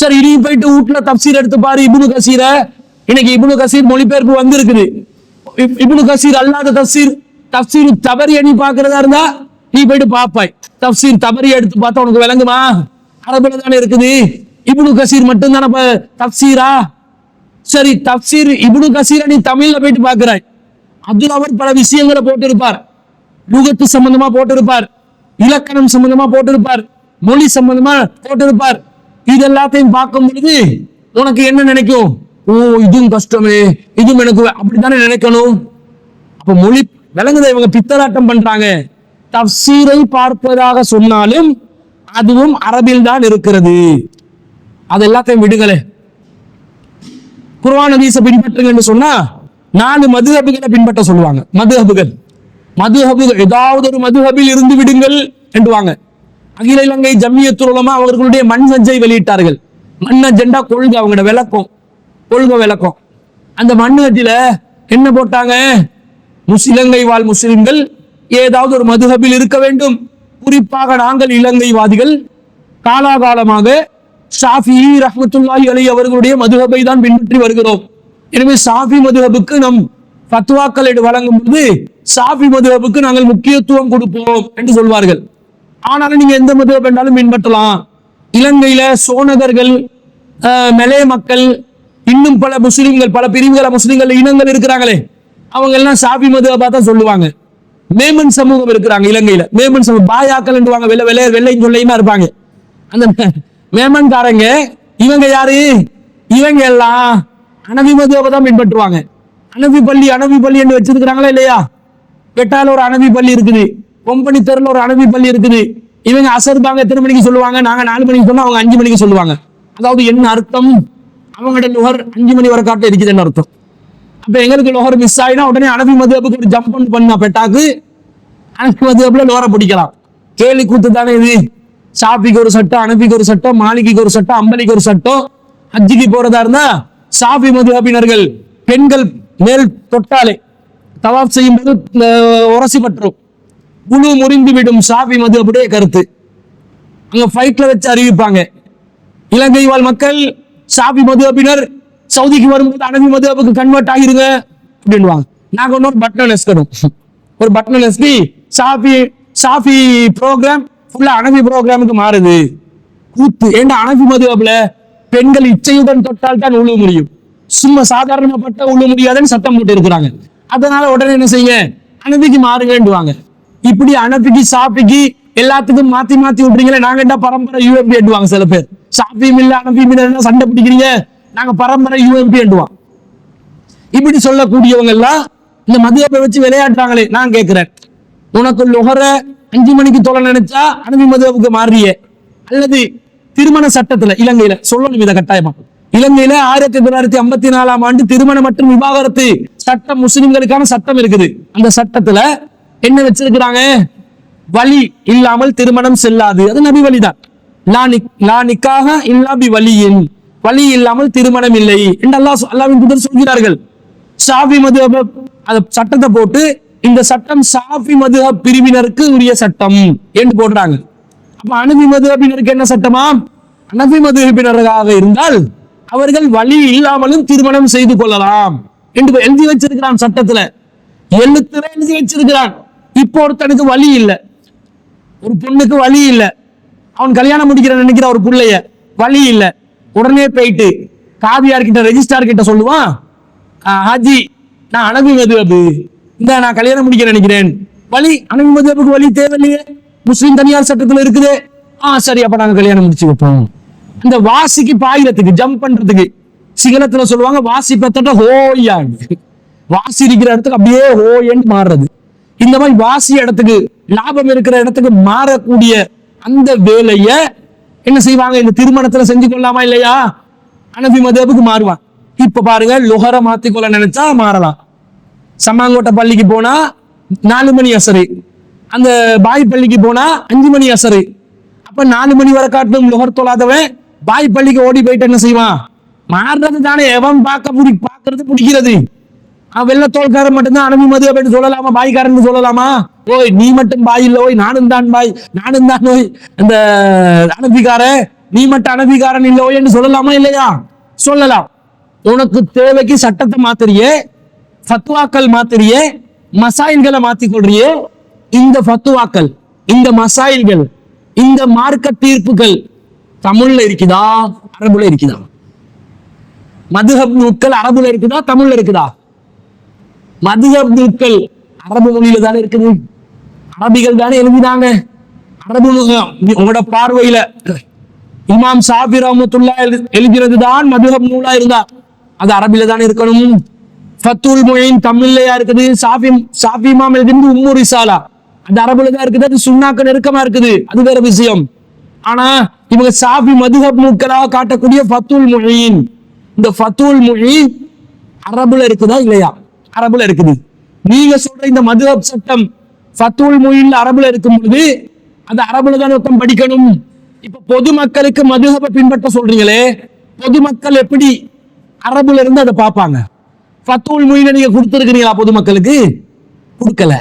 சரி, இனி போயிட்டு வீட்டுல தப்சீர் எடுத்து பாரு இப்னு கசீர. இன்னைக்கு இப்னு கசீர் மொழிபெயர்ப்பு வந்திருக்குது. இப்னு கசீர் அல்லாத தப்சீர், தப்சீர் தபரி நீ பாக்குறதா இருந்தா நீ போயிட்டு பாப்பாய். தப்சீர் தபரி எடுத்து பார்த்தா உனக்கு விளங்குமா? அரபுல தானே இருக்குது. இப்னு கசீர் மட்டும் தானே தப்சீரா? சரி, தப்சீர் இப்னு கசீர நீ தமிழ்ல போயிட்டு பாக்குறாய். அதுல அவர் பல விஷயங்களை போட்டிருப்பார். லுகத்து சம்பந்தமா போட்டிருப்பார், இலக்கணம் சம்பந்தமா போட்டிருப்பார், மொழி சம்பந்தமா போட்டிருப்பார். இது எல்லாத்தையும் பார்க்கும் பொழுது உனக்கு என்ன நினைக்கும்? ஓ, இதுவும் கஷ்டமே, இதுவும் எனக்கு அப்படித்தானே நினைக்கணும். அப்ப மொழி விளங்குத இவங்க பித்தலாட்டம் பண்றாங்க. தப்சீரை பார்ப்பதாக சொன்னாலும் அதுவும் அரபில் தான் இருக்கிறது. அது எல்லாத்தையும் விடுங்களே. குர்ஆன் ஹதீஸை பின்பற்றுங்க என்று சொன்னா 4 மதுஹபுகளை பின்பற்ற சொல்லுவாங்க. மதுஹபுகள் ஏதாவது ஒரு மதுஹபில் இருந்து விடுங்கள் என்றுவாங்க. அகில இலங்கை ஜம்மியத்துல் உலமா அவர்களுடைய மன்ஹஜை வெளியிட்டார்கள். மன்ஹஜ்னா கொள்கை, அவங்களோட விளக்கம், கொள்கை விளக்கம். அந்த மன்ஹஜ்ல என்ன போட்டாங்க? இலங்கை வாழ் முஸ்லிம்கள் ஏதாவது ஒரு மதுஹபில் இருக்க வேண்டும். குறிப்பாக நாங்கள் இலங்கைவாதிகள் காலாகாலமாக ஷாஃபிஈ ரஹ்மத்துல்லாஹி அலைஹி அவர்களுடைய மதுஹபை தான் பின்பற்றி வருகிறோம். எனவே ஷாஃபி மதுஹபுக்கு நம் ஃபத்வாக்கள் வழங்கும் பொழுது ஷாஃபி மதுஹபுக்கு நாங்கள் முக்கியத்துவம் கொடுப்போம் என்று சொல்வார்கள். ஆனாலும் நீங்க எந்த மதுஹப் வேண்டாலும் பின்பற்றலாம். இலங்கையில சோனகர்கள், மலே மக்கள், இன்னும் பல முஸ்லிம்கள், பல பிரிவுகள முஸ்லிம்கள் இனங்கள் இருக்கிறாங்களே, அவங்க எல்லாம் ஷாஃபி மதுஹபா தான் சொல்லுவாங்க. மேமன் சமூகம் இருக்கிறாங்க இலங்கையில. மேமன் சமூகம் பாயாக்கள் என்றுவாங்க, வெள்ளையும் சொல்லையுமா இருப்பாங்க. அந்த மேமன்காரங்க இவங்க யாரு? இவங்க எல்லாம் அனவி மதுஹபை தான் பின்பற்றுவாங்க. அனவி பள்ளி என்று வச்சிருக்கிறாங்களா இல்லையா? வெட்டால ஒரு அனவி பள்ளி இருக்குது, கொம்பனி தெருல ஒரு அனவி பள்ளி இருக்குது. இவங்க அசர் பாங்க எத்தனை மணிக்கு சொல்லுவாங்க? நாங்க 4 மணிக்கு சொன்னா அவங்க 5 மணிக்கு சொல்லுவாங்க. அதாவது என்ன அர்த்தம்? அவங்களோட லுஹர் 5 மணி வரை காட்ட இருக்குதுன்னு அர்த்தம். அப்ப எங்களுக்கு லுஹர் மிஸ் ஆயினா உடனே அனவி மதுஹபுக்கு ஒரு ஜம்ப் பண்ணா பெட்டாக்கு அனவி மதுஹப்ல லுஹரை பிடிக்கலாம். கேலி கூத்து தானே இது. ஷாஃபிக்கு ஒரு சட்டம், அனபிக்கு ஒரு சட்டம், மாலிகிக்கு ஒரு சட்டம், அம்பலிக்கு ஒரு சட்டம். ஹஜ்ஜிக்கு போறதா இருந்தா ஷாஃபி மதுஹபினர்கள் பெண்கள் மேல் தொட்டாலே தவாப் செய்யும் போது உரசி பற்றும், குழு முறிந்து விடும். ஷாஃபி மதுஹபுடைய கருத்து அங்க ஃபைட்ல வச்சு அறிவிப்பாங்க. இலங்கை வாழ் மக்கள் ஷாஃபி மதுஹபினர் சவுதிக்கு வரும்போது அனபி மதுஹபுக்கு கன்வெர்ட் ஆகிருங்க அப்படின்வாங்க. நாங்க இன்னொரு பட்டன் நெஸ்கணும், ஒரு பட்டன் நெஸ்கி ஷாஃபி ப்ரோக்ராம் ஃபுல்லா அனபி ப்ரோக்ராமுக்கு மாறுது. கூத்து. ஏன்னா அனபி மதுஹப்ல பெண்கள் இச்சையுடன் தொட்டால் தான் உழுவ முடியும், சும்மா சாதாரணப்பட்ட உழுவ முடியாதுன்னு சட்டம் போட்டு இருக்கிறாங்க. அதனால உடனே என்ன செய்யுங்க? அனபிக்கு மாறுங்கன்னுவாங்க. இப்படி அனபிக்கு ஷாஃபிக்கு எல்லாத்துக்கும் மாத்தி மாத்தி விட்டுறீங்களே. நாங்க என்ன பரம்பரை யூஎம்பி எண்டுவாங்க. சில பேர் ஷாஃபியும் இல்ல அனபியும் இல்ல சண்டை பிடிக்கிறீங்க, நாங்க பரம்பரை யூஎம்பி எண்டுவாங்க. இப்படி சொல்லக்கூடியவங்க எல்லாம் இந்த மதுஹபை வச்சு விளையாடுறாங்களே. நான் கேட்கிறேன், உனக்கு லுஹர 5 மணிக்கு தொலை நினைச்சா அனபி மதுஹபுக்கு மாறிய, அல்லது திருமண சட்டத்துல இலங்கையில சொல்லணும் இதை கட்டாயமா. இலங்கையில 1954ஆம் ஆண்டு திருமணம் மற்றும் விவாகரத்து சட்டம், முஸ்லிம்களுக்கான சட்டம் இருக்குது. அந்த சட்டத்துல என்ன வச்சிருக்கிறாங்க? வலி இல்லாமல் திருமணம் செல்லாது. அது நபி வழிதான். லா நிக்காஹ இல்லா பி வலியின், வலி இல்லாமல் திருமணம் இல்லை என்று அல்லாஹ்வின் தூதர் சொல்கிறார்கள். ஷாஃபி மதுஹப் அந்த சட்டத்தை போட்டு இந்த சட்டம் ஷாஃபி மதுஹப் பிரிவினருக்கு உரிய சட்டம் என்று போடுறாங்க. அப்ப அனபி மதுஹபினருக்கு என்ன சட்டமா? அனபி மதுஹபினராக இருந்தால் அவர்கள் வலி இல்லாமலும் திருமணம் செய்து கொள்ளலாம் என்று எழுதி வச்சிருக்கிறான் சட்டத்துல. எழுத்துல எழுதி வச்சிருக்கிறான். இப்போ ஒருத்தனுக்கு வலி இல்லை, ஒரு பொண்ணுக்கு வலி இல்லை, அவன் கல்யாணம் முடிக்கிறேன்னு நினைக்கிற ஒரு பிள்ளைய வழி இல்ல, உடனே போயிட்டு காதியார் கிட்ட ரெஜிஸ்டார் கிட்ட சொல்லுவான், ஹாஜி நான் அனபி மதுஹப், இந்த நான் கல்யாணம் முடிக்க நினைக்கிறேன். வழி அனபி மதுஹப்புக்கு வழி தேவையில்லையே, முஸ்லிம் தனியார் சட்டத்துல இருக்குது. சரி, அப்ப நாங்க கல்யாணம் முடிச்சு வைப்போம். இந்த வாசிக்கு பாயிரத்துக்கு ஜம்ப் பண்றதுக்கு சிங்களத்துல சொல்லுவாங்க வாசி பெத்தட்ட ஹோயான், வாசி இருக்கிற இடத்துக்கு அப்படியே ஹோயன்னு மாறுறது. இந்த மாதிரி வாசி இடத்துக்கு லாபம் இருக்கிற இடத்துக்கு மாறக்கூடிய அந்த வேலைய என்ன செய்வாங்க, இந்த திருமணத்துல செஞ்சு கொள்ளாமா இல்லையா, அனபி மதுஹப்புக்கு மாறுவான். இப்ப பாருங்க, லுஹர மாத்திக்கொள்ள நினைச்சா மாறலாம். சம்மாங்கோட்டை பள்ளிக்கு போனா 4 மணி அசரு, அந்த பாய் பள்ளிக்கு போனா 5 மணி அசரு. அப்ப 4 மணி வரை காட்டும் லுஹர் தொழாதவன் பாய் பள்ளிக்கு ஓடி போயிட்டு என்ன செய்வான், மாறுறது தானே. எவன் பாக்குறது பிடிக்கிறது. வெள்ளத்தோல்காரன் மட்டும்தான் அனபி மதுஹப் சொல்லலாமா, பாய்காரன் சொல்லலாமா? ஓய் நீ மட்டும் பாய் இல்ல, ஓய் நானும் தான் பாய், நானும் தான் ஓய் இந்த அனபிகார, நீ மட்டும் அனபிகாரன் இல்ல ஓய் என்று சொல்லலாமா இல்லையா? சொல்லலாம். உனக்கு தேவைக்கு சட்டத்தை மாத்திரியே, ஃபத்வாக்கள் மாத்திரியே, மசாயில்களை மாத்திக்கொள்றியே. இந்த ஃபத்வாக்கள், இந்த மசாயில்கள், இந்த மார்க்க தீர்ப்புகள் தமிழ்ல இருக்குதா, அரபுல இருக்குதா? மதுஹப் நூட்கள் அரபுல இருக்குதா, தமிழ்ல இருக்குதா? மதுஹப் நூட்கள் அரபு மொழியில தானே இருக்குது, அரபிகள் தானே எழுதினாங்க. அரபு உங்களோட பார்வையில இமாம் ஷாஃபி ரஹ்மத்துல்லாஹி எழுதினது தான் மதுஹப் நூலா இருந்தா அது அரபில தானே இருக்கணும். ஃபத்துல் முயின் தமிழ்லயா இருக்குது. ஷாஃபி இமாம் எழுதினது உம்மு ரிசாலா அது அரபுல தான் இருக்குது. அது சுன்னாக்கு நெருக்கமா இருக்குது, அது வேற விஷயம். ஆனா இவங்க ஷாஃபி மதுஹப் நூட்களாக காட்டக்கூடிய ஃபத்துல் முயின், இந்த ஃபத்துல் முயின் அரபுல இருக்குதா இல்லையா? அரபுல இருக்குது. நீங்க சொல்ற இந்த மதுஹப் சட்டம் ஃபத்துல் முயின் அரபுல இருக்கும் பொழுது அது அரபுல தான் நோக்கம் படிக்கணும். இப்ப பொதுமக்களுக்கு மதுஹபை பின்பற்ற சொல்றீங்களே, பொதுமக்கள் எப்படி அரபுல இருந்து அதை பார்ப்பாங்க? ஃபத்துல் முயின் நீங்க கொடுத்திருக்கிறீங்களா பொதுமக்களுக்கு? கொடுக்கல.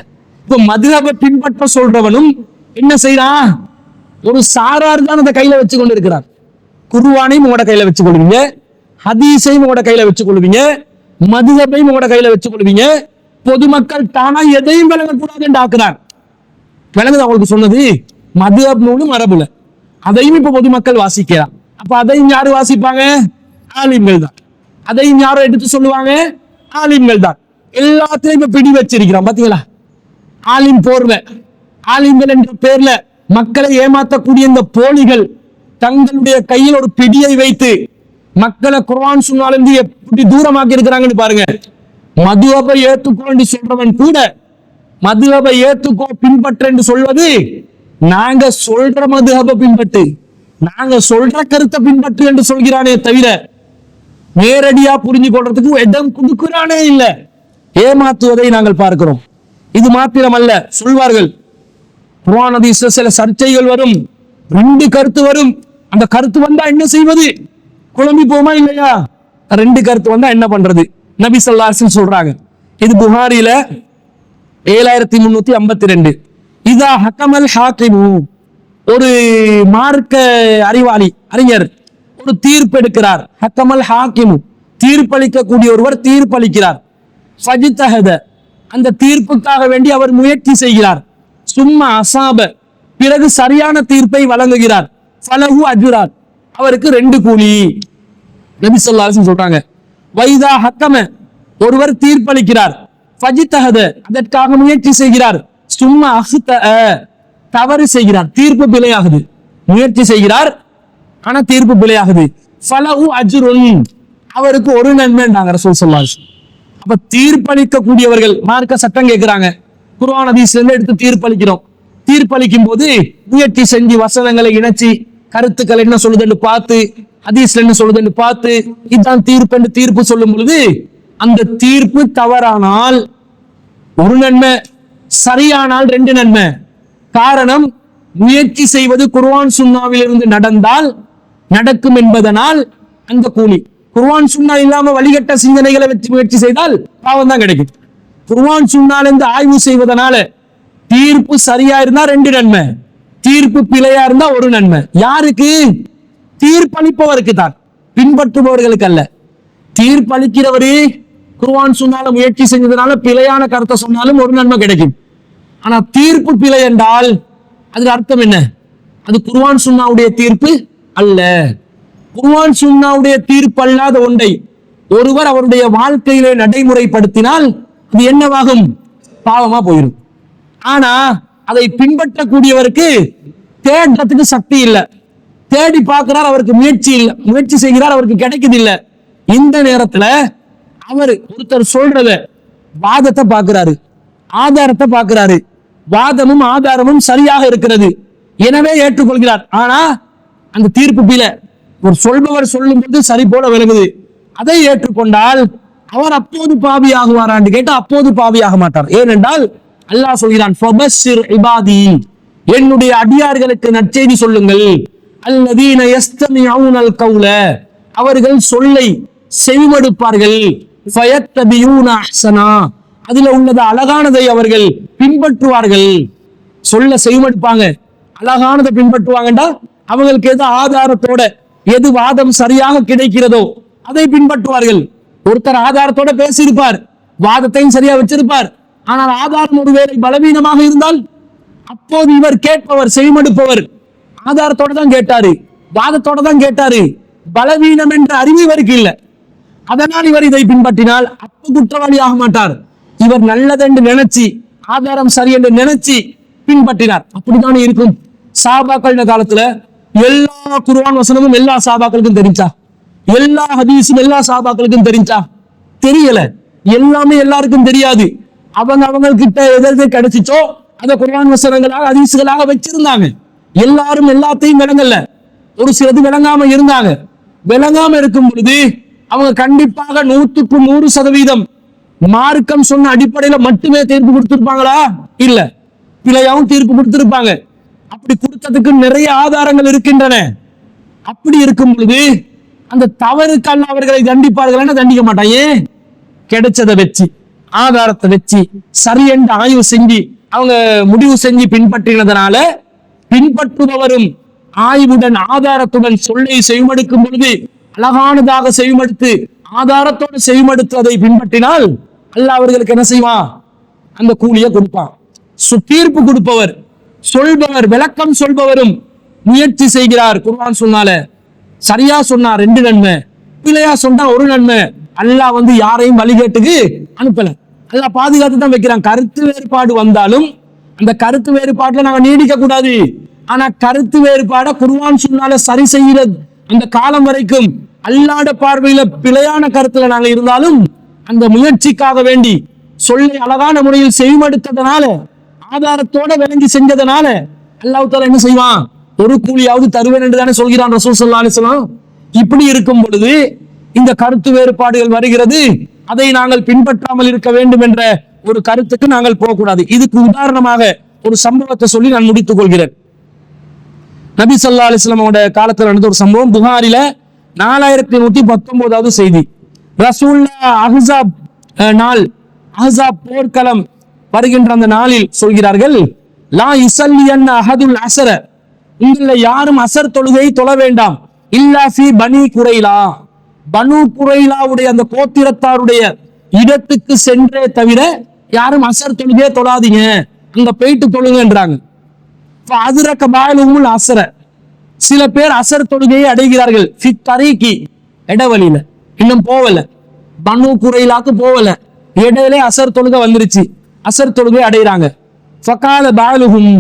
இப்ப மதுஹபை பின்பற்ற சொல்றவனும் என்ன செய்யறான், ஒரு சாரார் தான் அதை கையில வச்சு கொண்டு இருக்கிறார். குர்ஆனையும் உங்களோட கையில வச்சு கொள்வீங்க, ஹதீஸையும் உங்களோட கையில வச்சு கொள்வீங்க, மதுஹபையும் உங்களோட கையில வச்சு கொள்வீங்க. பொதுமக்கள் தானா எதையும் விளங்கக்கூடாது என்று ஆக்குறார். விளங்குது அவங்களுக்கு சொன்னது? மதுஹப் நூலும் அரபுல, அதையும் இப்ப பொதுமக்கள் வாசிக்கிறார். அப்ப அதையும் யாரு வாசிப்பாங்க? ஆலிம்கள் தான். அதையும் யாரும் எடுத்து சொல்லுவாங்க? ஆலிம்கள் தான். எல்லாத்திலையும் இப்ப பிடி வச்சிருக்கிறான் பாத்தீங்களா? ஆலிம் போர்வை, ஆலிம்கள் என்ற பேர்ல மக்களை ஏமாற்றக்கூடிய இந்த போலிகள் தங்களுடைய கையில் ஒரு பிடியை வைத்து மக்களை குர்ஆன் சுன்னாலிருந்து எப்படி தூரமாக்கி இருக்கிறாங்கன்னு பாருங்க. மதுஹபை ஏத்துக்கோ என்று சொல்றவன் கூட மதுஹபை ஏத்துக்கோ பின்பற்ற என்று சொல்வது, நாங்க சொல்ற மதுஹபை பின்பற்று, நாங்க சொல்ற கருத்தை பின்பற்று என்று சொல்கிறானே தவிர நேரடியா புரிஞ்சு கொள்றதுக்கு இடம் கொடுக்கிறானே இல்ல. ஏமாத்துவதை நாங்கள் பார்க்கிறோம். இது மாத்திரமல்ல, சொல்வார்கள் குர்ஆன் ஹதீஸ்ல சில சர்ச்சைகள் வரும், 2 கருத்து வரும். அந்த கருத்து வந்தா என்ன செய்வது? குழம்பி போமா இல்லையா? 2 கருத்து வந்தா என்ன பண்றது? நபி ஸல்லல்லாஹு அலைஹி வஸல்லம் சொல்றாங்க. இது புகாரில 7352. இதா ஹக்கமல் ஹாக்கிமு, ஒரு மார்க்க அறிவாளி அறிஞர் ஒரு தீர்ப்பு எடுக்கிறார். ஹக்கமல் ஹாக்கிமு, தீர்ப்பளிக்கக்கூடிய ஒருவர் தீர்ப்பளிக்கிறார். ஃபஜ்தஹத, அந்த தீர்ப்புக்காக வேண்டி அவர் முயற்சி செய்கிறார். சும்மா அசாப, பிறகு சரியான தீர்ப்பை வழங்குகிறார். ஃபலஹு அஜ்ரான், அவருக்கு 2 கூலி. நபி ஸல்லல்லாஹு அலைஹி வஸல்லம் சொல்றாங்க. வைதா ஹக்கம, ஒருவர் தீர்ப்பளிக்கிறார். ஃபஜ்தஹத, அதற்காக முயற்சி செய்கிறார். சும்மா அஹ்தஅ, தவறு செய்கிறார், தீர்ப்பு பிழையாகுது. முயற்சி செய்கிறார் ஆனா தீர்ப்பு பிழையாகுது. ஃபலஹு அஜ்ருன், அவருக்கு 1 நன்மைன்றாங்க ரசூல் ஸல்லல்லாஹு அலைஹி வஸல்லம். அப்ப தீர்ப்பளிக்க கூடியவர்கள் மார்க்க சட்டம் கேட்கிறாங்க, குர்ஆன் ஹதீஸ்ல இருந்து எடுத்து தீர்ப்பளிக்கிறோம். தீர்ப்பளிக்கும் போது முயற்சி செஞ்சு வசனங்களை இணைச்சி கருத்துக்கள் என்ன சொல்லுதுன்னு பார்த்து, ஹதீஸ்ல என்ன சொல்லுதுன்னு பார்த்து இதுதான் தீர்ப்பு என்று தீர்ப்பு சொல்லும் பொழுது அந்த தீர்ப்பு தவறானால் 1 நன்மை, சரியானால் 2 நன்மை. காரணம், முயற்சி செய்வது குர்ஆன் சுன்னாவில் இருந்து நடந்தால் நடக்கும் என்பதனால் அந்த கூலி. குர்ஆன் சுன்னா இல்லாம வழிகட்ட சிந்தனைகளை வச்சு முயற்சி செய்தால் பாவம் தான் கிடைக்கும். குர்ஆன் சுன்னால இருந்து ஆய்வு செய்வதனால தீர்ப்பு சரியா இருந்தா 2 நன்மை, தீர்ப்பு பிழையா இருந்தா 1 நன்மை. யாருக்கு? தீர்ப்பளிப்பவருக்கு தான், பின்பற்றுபவர்களுக்கு அல்ல. தீர்ப்பளிக்கிறவரு குர்ஆன் சுன்னால முயற்சி செஞ்சதுனால பிழையான கருத்தை சொன்னாலும் 1 நன்மை கிடைக்கும். ஆனா தீர்ப்பு பிழை என்றால் அதுக்கு அர்த்தம் என்ன? அது குர்ஆன் சுன்னாவுடைய தீர்ப்பு அல்ல. குர்ஆன் சுன்னாவுடைய தீர்ப்பு அல்லாத ஒன்றை ஒருவர் அவருடைய வாழ்க்கையிலே நடைமுறைப்படுத்தினால் அது என்னவாகும்? பாவமா போயிடும். ஆனா அதை பின்பற்றக்கூடியவருக்கு தேடுறதுக்கு சக்தி இல்லை, தேடி பார்க்கிறார், அவருக்கு முயற்சி செய்கிறார், அவருக்கு கிடைக்குது இல்ல. இந்த நேரத்துல அவர் ஒருத்தர் சொல்றத வாதத்தை பார்க்கிறாரு, ஆதாரத்தை பார்க்கிறாரு, வாதமும் ஆதாரமும் சரியாக இருக்கிறது, எனவே ஏற்றுக்கொள்கிறார். ஆனா அந்த தீர்ப்பு பில ஒரு சொல்பவர் சொல்லும் போது சரி போல விளங்குது, அதை ஏற்றுக்கொண்டால் அவர் அப்போது பாவி ஆகுவாரான்னு கேட்டா அப்போது பாவி ஆக மாட்டார். ஏனென்றால் அல்லாஹ் சொல்கிறான், ஃபபஸ்ஸிர் இபாதி, என்னுடைய அடியார்களுக்கு நற்செய்தி சொல்லுங்கள், அல்லதீன யஸ்தமிஊனல் கௌல, அவர்கள் சொல்லை செவிமடுப்பார்கள், ஃபயத்தபியூன அஹ்ஸனா, அதுல உள்ளது அழகானதை அவர்கள் பின்பற்றுவார்கள். சொல்ல செவிமடுப்பாங்க, அழகானதை பின்பற்றுவாங்கடா, அவங்களுக்கு எது ஆதாரத்தோட எது வாதம் சரியாக கிடைக்கிறதோ அதை பின்பற்றுவார்கள். ஒருத்தர் ஆதாரத்தோட பேசியிருப்பார், வாதத்தையும் சரியா வச்சிருப்பார், ஆனால் ஆதாரம் ஒருவேளை பலவீனமாக இருந்தால் அப்போது இவர் கேட்பவர் செவிமடுப்பவர் ஆதாரத்தோட தான் கேட்டாரு, வாதத்தோட தான் கேட்டாரு, பலவீனம் என்ற அறிவு இவருக்கு இல்லை, அதனால் இவர் இதை பின்பற்றினால் அப்ப குற்றவாளி ஆக மாட்டார். இவர் நல்லதென்று நினைச்சு ஆதாரம் சரி என்று நினைச்சு பின்பற்றினார். அப்படித்தானே இருக்கும். சாபாக்கள் காலத்துல எல்லா குர்ஆன் வசனமும் எல்லா சாபாக்களுக்கும் தெரிஞ்சா? எல்லா ஹதீஸும் எல்லா சாபாக்களுக்கும் தெரிஞ்சா? தெரியல. எல்லாமே எல்லாருக்கும் தெரியாது. அவங்ககிட்ட எது கிடைச்சிச்சோ அதை குர்ஆன் வசனங்களாக ஹதீஸுகளாக வச்சிருந்தாங்க. எல்லாரும் எல்லாத்தையும் விளங்கல, ஒரு சிலது விளங்காம இருந்தாங்க. விளங்காம இருக்கும் பொழுது அவங்க கண்டிப்பாக 100% மார்க்கம் சொன்ன அடிப்படையில மட்டுமே தீர்ப்பு கொடுத்திருப்பாங்களா? இல்ல, பிழையாவும் தீர்ப்பு கொடுத்திருப்பாங்க. அப்படி கொடுத்ததுக்கு நிறைய ஆதாரங்கள் இருக்கின்றன. அப்படி இருக்கும் பொழுது அந்த தவறுக்கான அவர்களை தண்டிப்பார்கள், தண்டிக்க மாட்டாங்க. கிடைச்சதை வச்சு ஆதாரத்தை வச்சு சரி என்று ஆய்வு செஞ்சு அவங்க முடிவு செஞ்சு பின்பற்றினதுனால பின்பற்றுபவரும் ஆய்வுடன் ஆதாரத்துடன் சொல்லை செவிமடுக்கும் பொழுது அழகானதாக செவிமடுத்து ஆதாரத்தோடு செவிமடுத்து அதை பின்பற்றினால் அல்லாஹ் அவர்களுக்கு என்ன செய்வான்? அந்த கூலியை கொடுப்பான். தீர்ப்பு கொடுப்பவர், சொல்பவர், விளக்கம் சொல்பவரும் முயற்சி செய்கிறார். குர்ஆன் சொன்னால சரியா சொன்னா 2 நன்மை, பிழையா சொன்னா 1 நன்மை. அல்லாஹ் யாரையும் வழிகேட்டுக்கு அனுப்பல, அல்லாஹ் பாதுகாத்து தான் வைக்கிறான். கருத்து வேறுபாடு வந்தாலும் அந்த கருத்து வேறுபாட்டுல நாங்க நீடிக்க கூடாது. ஆனா கருத்து வேறுபாட குர்ஆன் சொன்னால சரி செய்யற அந்த காலம் வரைக்கும் அல்லாஹ்வுடைய பார்வையில பிழையான கருத்துல நாங்க இருந்தாலும் அந்த முயற்சிக்காக வேண்டி சொல்லி அழகான முறையில் செவிமடுத்ததனால ஆதாரத்தோட விளங்கி செஞ்சதனால அல்லாஹ் தஆலா என்ன செய்வான்? ஒரு கூலியாவது தருவேன் என்று தானே சொல்கிறான் ரசூல் ஸல்லல்லாஹு அலைஹி வஸல்லம். இப்படி இருக்கும் பொழுது இந்த கருத்து வேறுபாடுகள் வருகிறது, அதை நாங்கள் பின்பற்றாமல் இருக்க வேண்டும் என்ற ஒரு கருத்துக்கு நாங்கள் போகக்கூடாது. இதுக்கு உதாரணமாக ஒரு சம்பவத்தை சொல்லி நான் முடித்துக் கொள்கிறேன். நபி ஸல்லல்லாஹு அலைஹி வஸல்லம் காலத்தில் நடந்த ஒரு சம்பவம். புகாரில 4119வது செய்தி. ரசூலுல்லாஹ் அஹ்ஸாப் நாள், அஹ்ஸாப் போர்க்களம் வருகின்ற அந்த நாளில் சொல்கிறார்கள், லா யுஸல்லியன்ன அஹதுல் அஸர, உங்களை யாரும் அசர் தொழுகை தொழ வேண்டாம், இல்லா ஃபி பனி குரைலா, பனு குரைலாவுடைய அந்த கோத்திரத்தாருடைய இடத்துக்கு சென்றே தவிர யாரும் அசர் தொழுகையை தொழாதீங்க, அங்க போயிட்டு தொழுங்கன்றாங்க. அதுரக்க பாயலுமுல் அசர, சில பேர் அசர் தொழுகையை அடைகிறார்கள். ஃபி தரீகி, இடவழியில, இன்னும் போவல, பனு குரைலாக்கு போவல, இடையிலே அசர் தொழுகை வந்துருச்சு, அசர் தொழுகை அடைகிறாங்க. ஃபகால பாயலுஹும்,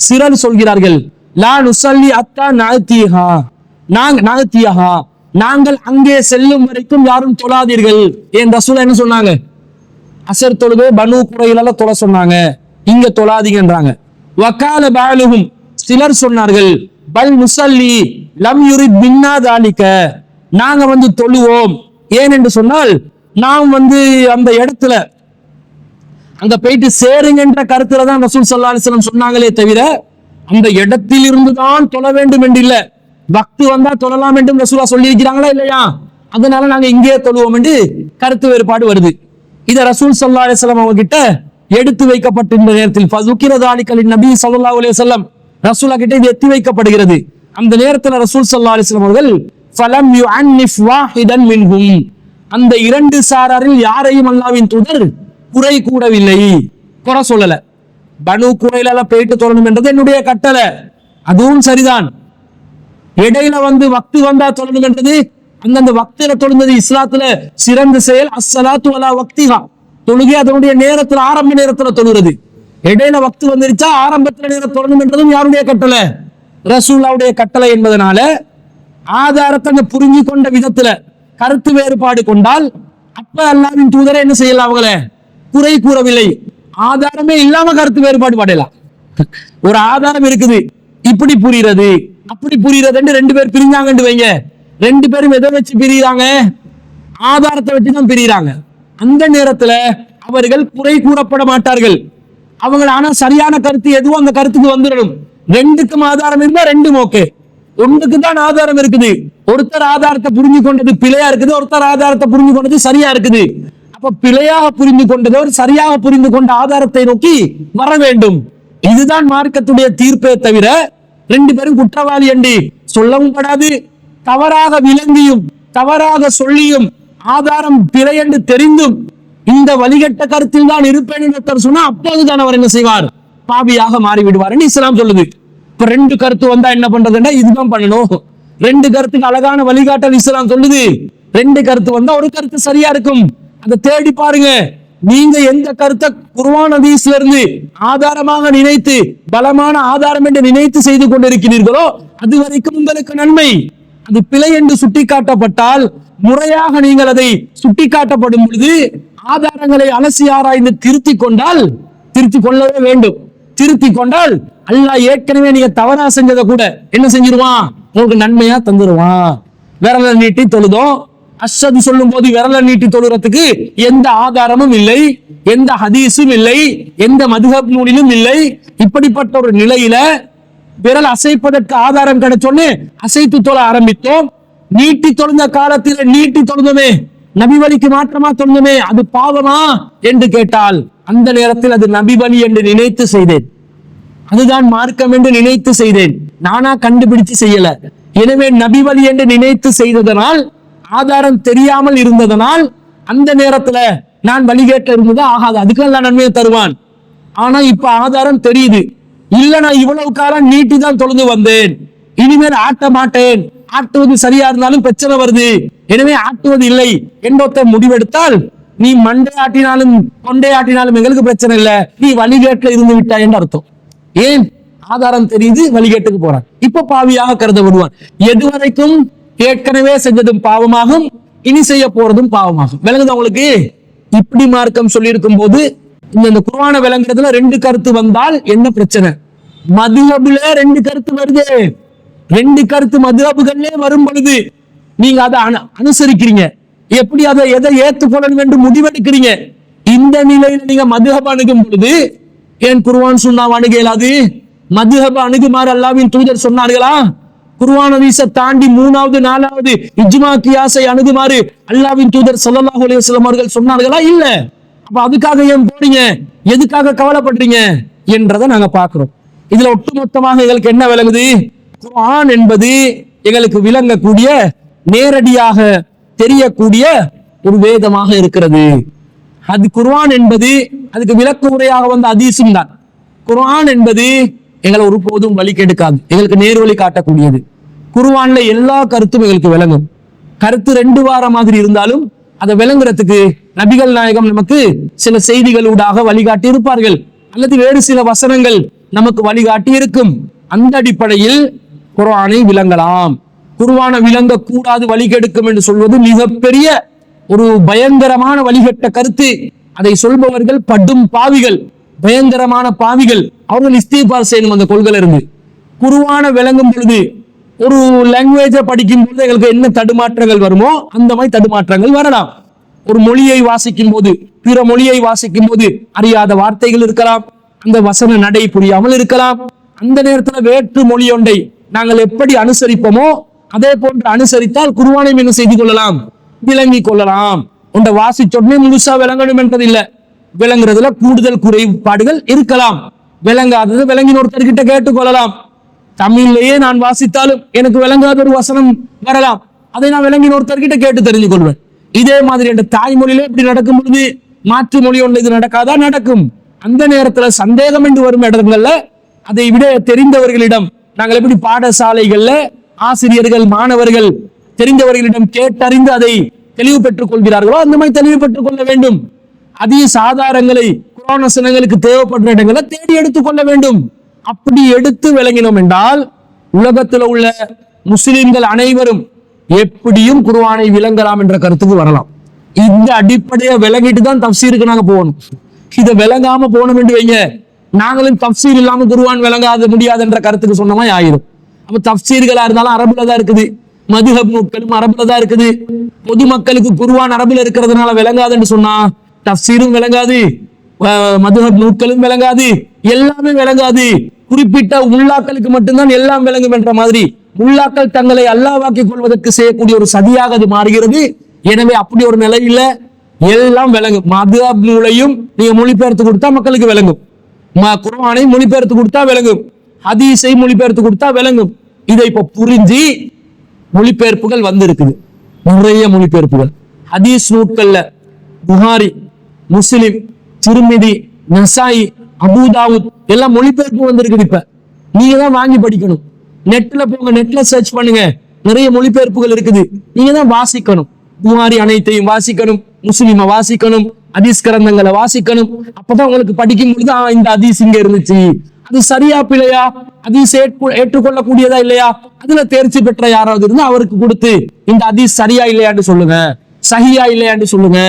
சிலர் சொல்கிறார்கள், லா நுஸல்லி அத்தா நஅதிஹா, நஅதிஹா, நாங்கள் அங்கே செல்லும் வரைக்கும் யாரும் தொழாதீர்கள். ஏன் ரசூல் என்ன சொன்னாங்க? அசர் தொழுகை பனு குரைலால தொழ சொன்னாங்க, இங்க தொழாதீங்கன்றாங்க. வகால பாயலுஹும், சிலர் சொன்னார்கள், பல் நுஸல்லி லம் யுரித் மின்னா தாலிக, நாங்க தொழுவோம், ஏன் என்று சொன்னால் நாம் அந்த இடத்துல அங்க போயிட்டு சேருங்கன்ற கருத்துல தான் ரசூல் ஸல்லல்லாஹு அலைஹி வஸல்லம் சொன்னாங்களே தவிர அந்த இடத்தில் இருந்துதான் தொழ வேண்டும் என்று இல்ல. வக்து வந்தா தொழலாம் என்றும் ரசூலா சொல்லி இருக்கிறாங்களா இல்லையா? அதனால நாங்க இங்கே தொழுவோம் என்று கருத்து வேறுபாடு வருது. இத ரசூல் ஸல்லல்லாஹு அலைஹி வஸல்லம் அவங்க கிட்ட எடுத்து வைக்கப்பட்டிருந்த நேரத்தில் ஃபஸுகிர தாலிக லின்னபி ஸல்லல்லாஹு அலைஹி வஸல்லம், ரசூலா கிட்ட இது எத்தி வைக்கப்படுகிறது. அந்த நேரத்தில் ரசூல் ஸல்லல்லாஹு அலைஹி வஸல்லம் அவர்கள் ஃபலம் யுஅன்னிஃப் வாஹிதன் மின்ஹும், அந்த 2 சாராரில் யாரையும் அல்லாஹ்வின் தூதர் குறை கூடவில்லை, குறை சொல்லல. பனு குரைலால போயிட்டு தொழணும் என்றது என்னுடைய கட்டளை, அதுவும் சரிதான். இடையில வக்து வந்தா தொழணும்ன்றது அந்தந்த வக்தில தொழுந்தது இஸ்லாத்துல சிறந்த செயல். அஸ்ஸலாத்து அலா வக்திஹா, தொழுகை அதனுடைய நேரத்துல ஆரம்ப நேரத்துல தொழுகிறது. இடையில வக்து வந்துருச்சா ஆரம்பத்துல நேரம் தொழணும் என்றதும் யாருடைய கட்டளை? ரசூலுல்லாஹ்வுடைய கட்டளை என்பதனால ஆதாரத்தை புரிஞ்சு கொண்ட விதத்துல கருத்து வேறுபாடு கொண்டால் அப்ப அல்லாஹ்வின் தூதரை என்ன செய்யலாம்? அவங்கள குறை கூறவில்லை. ஆதாரமே இல்லாம கருத்து வேறுபாடு படலாம். ஒரு ஆதாரம் இருக்குது, இப்படி புரிகிறது அப்படி புரிகிறது, ரெண்டு பேர் பிரிஞ்சாங்கன்னு வைங்க. ரெண்டு பேரும் எதை வச்சு பிரிகிறாங்க? ஆதாரத்தை வச்சுதான் பிரிகிறாங்க. அந்த நேரத்துல அவர்கள் குறை கூறப்பட மாட்டார்கள். அவங்க ஆனா சரியான கருத்து எதுவோ அந்த கருத்துக்கு வந்துடணும். ரெண்டுக்கும் ஆதாரம் இருந்தா ரெண்டும் ஓகே. ஒன்றுக்கு தான் ஆதாரம் இருக்குது. ஒருத்தர் ஆதாரத்தை புரிஞ்சு கொண்டது பிழையா இருக்குது, ஒருத்தர் ஆதாரத்தை புரிஞ்சு கொண்டது சரியா இருக்குது. அப்ப பிழையாக புரிந்து கொண்டதோர் சரியாக புரிந்து கொண்ட ஆதாரத்தை நோக்கி வர வேண்டும். இதுதான் மார்க்கத்துடைய தீர்ப்பே தவிர ரெண்டு பேரும் குற்றவாளி என்று சொல்லவும் படாது. தவறாக விளங்கியும் தவறாக சொல்லியும் ஆதாரம் பிழை என்று தெரிந்தும் இந்த வழிகட்ட கருத்தில் தான் இருப்பேன் என்று சொன்னா அப்போதுதான் அவர் என்ன செய்வார்? பாவியாக மாறிவிடுவார் என்று இஸ்லாம் சொல்லுது. இப்ப ரெண்டு கருத்து வந்தா என்ன பண்றதுன்னா இதுதான் பண்ணணும். ரெண்டு கருத்துக்கு அழகான வழிகாட்டல் இஸ்லாம் சொல்லுது. ரெண்டு கருத்து வந்தா ஒரு கருத்து சரியா இருக்கும், அதை தேடி பாருங்க. நீங்க எந்த கருத்தை குர்ஆன் ஹதீஸ்ல இருந்து ஆதாரமாக நினைத்து பலமான ஆதாரம் என்று நினைத்து செய்து கொண்டிருக்கிறீர்களோ அது வரைக்கும் உங்களுக்கு நன்மை. அது பிழை என்று சுட்டிக்காட்டப்பட்டால் முறையாக நீங்கள் அதை சுட்டிக்காட்டப்படும் பொழுது ஆதாரங்களை அலசி ஆராய்ந்து திருத்திக் கொள்ளவே வேண்டும். திருத்திக் கொண்டால் அல்லாஹ் ஏற்கனவே நீங்க தவறா செஞ்சதை கூட என்ன செஞ்சிருவான்? உங்களுக்கு நன்மையா தந்துருவான். விரல நீட்டி தொழுதோம், அஷ்ஹது சொல்லும் போது விரல நீட்டி தொழுறதுக்கு எந்த ஆதாரமும் இல்லை, எந்த ஹதீஸும் இல்லை, எந்த மதுஹப் நூலிலும் இல்லை. இப்படிப்பட்ட ஒரு நிலையில விரல் அசைப்பதற்கு ஆதாரம் கிடைச்சோன்னு அசைத்து தொழ ஆரம்பித்தோம். நீட்டி தொழுந்த காலத்தில் நீட்டி தொழுந்தோமே, நபி வழிக்கு மாற்றமா தொழுந்தோமே, அது பாவமா என்று கேட்டால் அந்த நேரத்தில் அது நபி வழி என்று நினைத்து செய்தேன், அதுதான் மார்க்கம் என்று நினைத்து செய்தேன், நானா கண்டுபிடிச்சு செய்யல. எனவே நபி வழி என்று நினைத்து செய்ததனால் ஆதாரம் தெரியாமல் இருந்ததனால் அந்த நேரத்துல நான் வழிகேட்ட இருந்ததா ஆகாது, அதுக்கு எல்லாம் நன்மையை தருவான். ஆனா இப்ப ஆதாரம் தெரியுது, இல்ல நான் இவ்வளவு காலம் நீட்டி தான் தொழுது வந்தேன், இனிமேல் ஆட்ட மாட்டேன், ஆட்டுவது சரியா இருந்தாலும் பிரச்சனை வருது, எனவே ஆட்டுவது இல்லை என்பதை முடிவெடுத்தால் நீ மண்டை ஆட்டினாலும் கொண்டை ஆட்டினாலும் எங்களுக்கு பிரச்சனை இல்லை, நீ வழிகேட்டில் இருந்து விட்டாய் என்று அர்த்தம். ஏன்? ஆதாரம் தெரியுது, வழிகேட்டுக்கு போறான், இப்ப பாவியாக கருதப்படுவான். எதுவரைக்கும் ஏற்கனவே செஞ்சதும் பாவமாகும், இனி செய்ய போறதும் பாவமாகும். விளங்குது உங்களுக்கு? இப்படி மார்க்கம் சொல்லி இருக்கும் போது இந்த குர்ஆனை விளங்குறதுல ரெண்டு கருத்து வந்தால் என்ன பிரச்சனை? மதுஹபுல ரெண்டு கருத்து வருது, ரெண்டு கருத்து மதுஹபுகளே வரும் பொழுது நீங்க அதை அனுசரிக்கிறீங்க, எப்படி அதை எதை ஏற்றுக்கொள்ளணும் என்று முடிவெடுக்கிறீங்க. இந்த நிலையில நீங்க மதுஹப் அணுகும் பொழுது ஏன் குர்ஆன் சுன்னாவை அணுக இயலாது? மதுஹப் அணுகுமாறு அல்லாஹ்வின் தூதர் சொன்னார்களா? குர்ஆன் ஹதீஸை தாண்டி மூணாவது நாலாவது இஜ்மா கியாஸை அணுகுமாறு அல்லாஹ்வின் தூதர் ஸல்லல்லாஹு அலைஹி வஸல்லம் அவர்கள் சொன்னார்களா? இல்ல. அப்ப அதுக்காக ஏன் போறீங்க, எதுக்காக கவலைப்படுறீங்க என்றதை நாங்க பாக்குறோம். இதுல ஒட்டுமொத்தமாக எங்களுக்கு என்ன விளங்குது? குர்ஆன் என்பது எங்களுக்கு விளங்கக்கூடிய நேரடியாக தெரியக்கூடிய ஒரு வேதமாக இருக்கிறது. அது குர்ஆன் என்பது அதுக்கு விளக்க உரையாக வந்த ஹதீஸும் தான். குர்ஆன் என்பது எங்களை ஒருபோதும் வழி கெடுக்காது, எங்களுக்கு நேர் வழி காட்டக்கூடியது. குர்ஆன்ல எல்லா கருத்தும் எங்களுக்கு விளங்கும். கருத்து ரெண்டு வார மாதிரி இருந்தாலும் அதை விளங்குறதுக்கு நபிகள் நாயகம் நமக்கு சில செய்திகளூடாக வழிகாட்டி இருப்பார்கள், அல்லது வேறு சில வசனங்கள் நமக்கு வழிகாட்டி இருக்கும். அந்த அடிப்படையில் குர்ஆனை விளங்கலாம். குர்ஆனை விளங்க கூடாது, வழிகெடுக்கும் என்று சொல்வது மிகப்பெரிய ஒரு பயங்கரமான வழிகட்ட கருத்து. அதை சொல்பவர்கள் படும் பாவிகள், பயங்கரமான பாவிகள். அவர்கள் இஸ்திக்பார் செய்யணும் அந்த கொள்கையில இருந்து. குர்ஆனை விளங்கும் பொழுது ஒரு லாங்குவேஜை படிக்கும் பொழுது எங்களுக்கு என்ன தடுமாற்றங்கள் வருமோ அந்த மாதிரி தடுமாற்றங்கள் வரலாம். ஒரு மொழியை வாசிக்கும் போது பிற மொழியை வாசிக்கும் போது அறியாத வார்த்தைகள் இருக்கலாம், அந்த வசன நடை புரியாமல் இருக்கலாம். அந்த நேரத்தில் வேற்று மொழி ஒன்றை நாங்கள் எப்படி அனுசரிப்போமோ அதே போன்று அனுசரித்தால் குர்ஆனை என்ன செய்து கொள்ளலாம், விளங்கி கொள்ளலாம். உண்ட வாசிச்சொன்னே முழுசா விளங்கணும் என்றது இல்லை, விளங்குறதுல கூடுதல் குறைபாடுகள் இருக்கலாம். விளங்காதது விளங்கின ஒருத்தர்கிட்ட கேட்டுக்கொள்ளலாம். தமிழ்லயே நான் வாசித்தாலும் எனக்கு விளங்காத ஒரு வசனம் வரலாம், அதை நான் விளங்கின ஒருத்தர்கிட்ட கேட்டு தெரிஞ்சு கொள்வேன். இதே மாதிரி என்ற தாய்மொழியில இப்படி நடக்கும் பொழுது மாற்று மொழி ஒன்று இது நடக்காதா? நடக்கும். அந்த நேரத்துல சந்தேகம் என்று வரும் இடங்கள்ல அதை விட தெரிந்தவர்களிடம் நாங்கள் எப்படி பாடசாலைகள்ல ஆசிரியர்கள் மாணவர்கள் தெரிந்தவர்களிடம் கேட்டறிந்து அதை தெளிவு பெற்றுக் கொள்கிறார்களோ அந்த மாதிரி தெளிவு பெற்றுக் கொள்ள வேண்டும். ஹதீஸ் ஆதாரங்களை குர்ஆன் வசனங்களுக்கு தேவைப்படுற இடங்களை தேடி எடுத்துக் கொள்ள வேண்டும். அப்படி எடுத்து விளங்கினோம் என்றால் உலகத்தில் உள்ள முஸ்லிம்கள் அனைவரும் எப்படியும் குர்ஆனை விளங்கலாம் என்ற கருத்துக்கு வரலாம். இந்த அடிப்படையை விளங்கிட்டு தான் தஃப்சீருக்கு நாங்க போகணும். இதை விளங்காம போனோம் என்று வைங்க, நாங்களும் தஃப்சீர் இல்லாம குர்ஆன் விளங்காத முடியாது என்ற கருத்துக்கு சொன்ன மாதிரி ஆயிடும். அப்ப தஃப்சீர்களா இருந்தாலும் அரபுல தான் இருக்குது, மதுஹப் நூல்களும் அரபுல தான் இருக்குது. பொதுமக்களுக்கு குர்ஆன் அரபுல இருக்கிறதுனால விளங்காதுன்னு சொன்னா தஃப்சீரும் விளங்காது, மதுஹப் நூல்களும் விளங்காது, எல்லாமே விளங்காது. குறிப்பிட்ட முல்லாக்களுக்கு மட்டும்தான் எல்லாம் விளங்கும் என்ற மாதிரி முல்லாக்கள் தங்களை அல்லாஹ்வாக்கிக் கொள்வதற்கு செய்யக்கூடிய ஒரு சதியாக அது மாறுகிறது. எனவே அப்படி ஒரு நிலையில எல்லாம் விளங்கும். மதுஹப் நூலையும் நீங்க மொழிபெயர்த்து கொடுத்தா மக்களுக்கு விளங்கும், குர்ஆனை மொழிபெயர்த்து கொடுத்தா விளங்கும், ஹதீஸை மொழிபெயர்த்து கொடுத்தா விளங்கும். இதை இப்ப புரிஞ்சு மொழிபெயர்ப்புகள் வந்திருக்குது, நிறைய மொழிபெயர்ப்புகள். ஹதீஸ் நூட்கள்ல புகாரி, முஸ்லிம், திர்மிதி, நசாயி, அபூதாவுத் எல்லாம் மொழிபெயர்ப்பு வந்திருக்குது. இப்ப நீங்க தான் வாங்கி படிக்கணும். நெட்ல போங்க, நெட்ல சர்ச் பண்ணுங்க, நிறைய மொழிபெயர்ப்புகள் இருக்குது. நீங்க தான் வாசிக்கணும். புகாரி அனைத்தையும் வாசிக்கணும், முஸ்லிம வாசிக்கணும், ஹதீஸ் கிரந்தங்களை வாசிக்கணும். அப்பதான் உங்களுக்கு படிக்கும் பொழுது இந்த ஹதீஸ் இங்க இருந்துச்சு, அது சரியா பிழையா, ஹதீஸ் ஏற்றுக்கொள்ளக்கூடியதா இல்லையா, அதுல தேர்ச்சி பெற்ற யாராவது இருந்தா அவருக்கு கொடுத்து இந்த ஹதீஸ் சரியா இல்லையான்னு சொல்லுங்க, சஹியா இல்லையான்னு சொல்லுங்க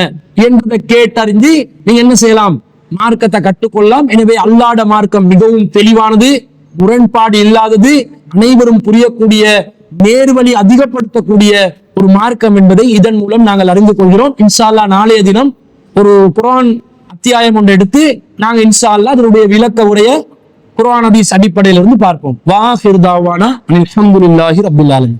என்றதை கேட்டறிஞ்சு நீங்க என்ன செய்யலாம், மார்க்கத்தை கற்றுக்கொள்ளலாம். எனவே அல்லாஹ்வுடைய மார்க்கம் மிகவும் தெளிவானது, முரண்பாடு இல்லாதது, அனைவரும் புரியக்கூடிய, நேர்வழி அதிகப்படுத்தக்கூடிய ஒரு மார்க்கம் என்பதை இதன் மூலம் நாங்கள் அறிந்து கொள்கிறோம். இன்ஷா அல்லாஹ் நாளைய தினம் ஒரு குர்ஆன் அத்தியாயம் ஒன்று எடுத்து நாங்க இன்ஷா அல்லாஹ் அதனுடைய விளக்க உரைய குர்ஆன் ஹதீஸ் அடிப்படையிலிருந்து பார்ப்போம். வாஹிர் தாவானா அல்ஹம்துலில்லாஹி ரப்பில் ஆலமீன்.